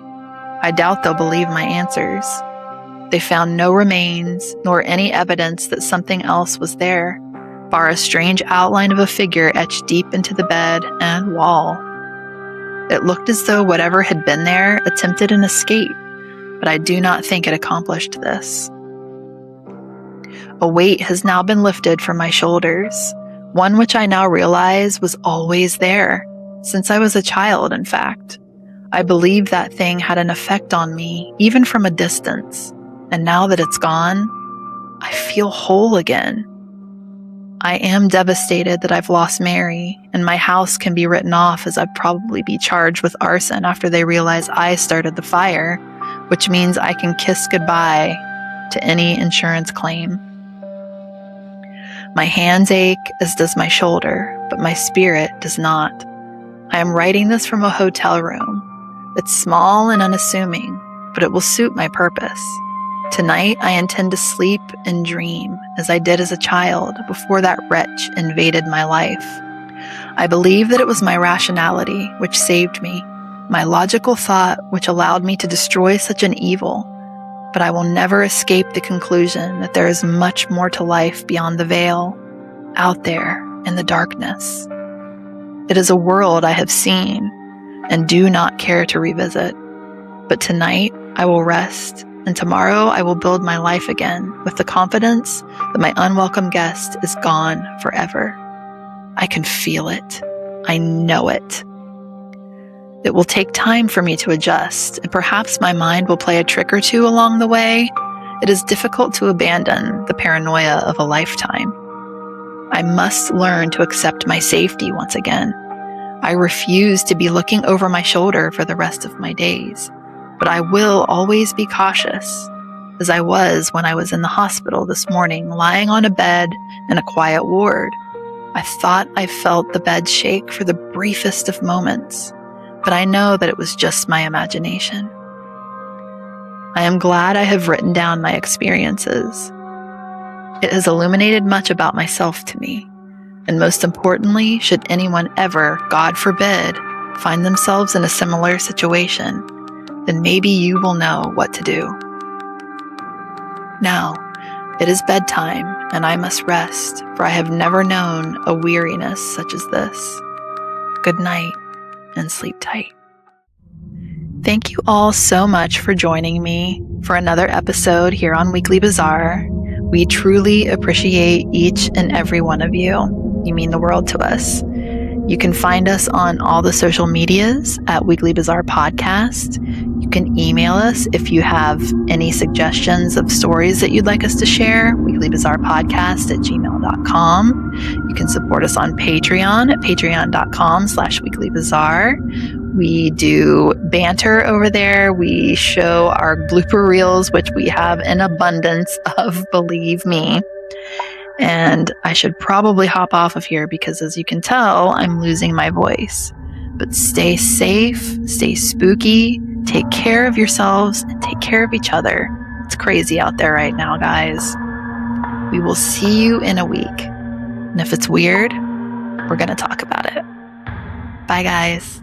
S1: I doubt they'll believe my answers. They found no remains nor any evidence that something else was there, bar a strange outline of a figure etched deep into the bed and wall. It looked as though whatever had been there attempted an escape, but I do not think it accomplished this. A weight has now been lifted from my shoulders, one which I now realize was always there, since I was a child, in fact. I believed that thing had an effect on me, even from a distance, and now that it's gone, I feel whole again. I am devastated that I've lost Mary, and my house can be written off as I'd probably be charged with arson after they realize I started the fire, which means I can kiss goodbye to any insurance claim. My hands ache, as does my shoulder, but my spirit does not. I am writing this from a hotel room. It's small and unassuming, but it will suit my purpose. Tonight, I intend to sleep and dream, as I did as a child before that wretch invaded my life. I believe that it was my rationality which saved me, my logical thought which allowed me to destroy such an evil, but I will never escape the conclusion that there is much more to life beyond the veil, out there in the darkness. It is a world I have seen and do not care to revisit, but tonight I will rest, and tomorrow I will build my life again with the confidence that my unwelcome guest is gone forever. I can feel it. I know it. It will take time for me to adjust, and perhaps my mind will play a trick or two along the way. It is difficult to abandon the paranoia of a lifetime. I must learn to accept my safety once again. I refuse to be looking over my shoulder for the rest of my days, but I will always be cautious, as I was when I was in the hospital this morning, lying on a bed in a quiet ward. I thought I felt the bed shake for the briefest of moments, but I know that it was just my imagination. I am glad I have written down my experiences. It has illuminated much about myself to me, and most importantly, should anyone ever, God forbid, find themselves in a similar situation, then maybe you will know what to do. Now, it is bedtime, and I must rest, for I have never known a weariness such as this. Good night, and sleep tight. Thank you all so much for joining me for another episode here on Weekly Bazaar. We truly appreciate each and every one of you. You mean the world to us. You can find us on all the social medias at Weekly Bazaar Podcast. You can email us if you have any suggestions of stories that you'd like us to share, weeklybazaarpodcast@gmail.com. You can support us on Patreon at patreon.com/weeklybazaar. We do banter over there. We show our blooper reels, which we have an abundance of, believe me. And I should probably hop off of here because, as you can tell, I'm losing my voice. But stay safe, stay spooky, take care of yourselves, and take care of each other. It's crazy out there right now, guys. We will see you in a week. And if it's weird, we're going to talk about it. Bye, guys.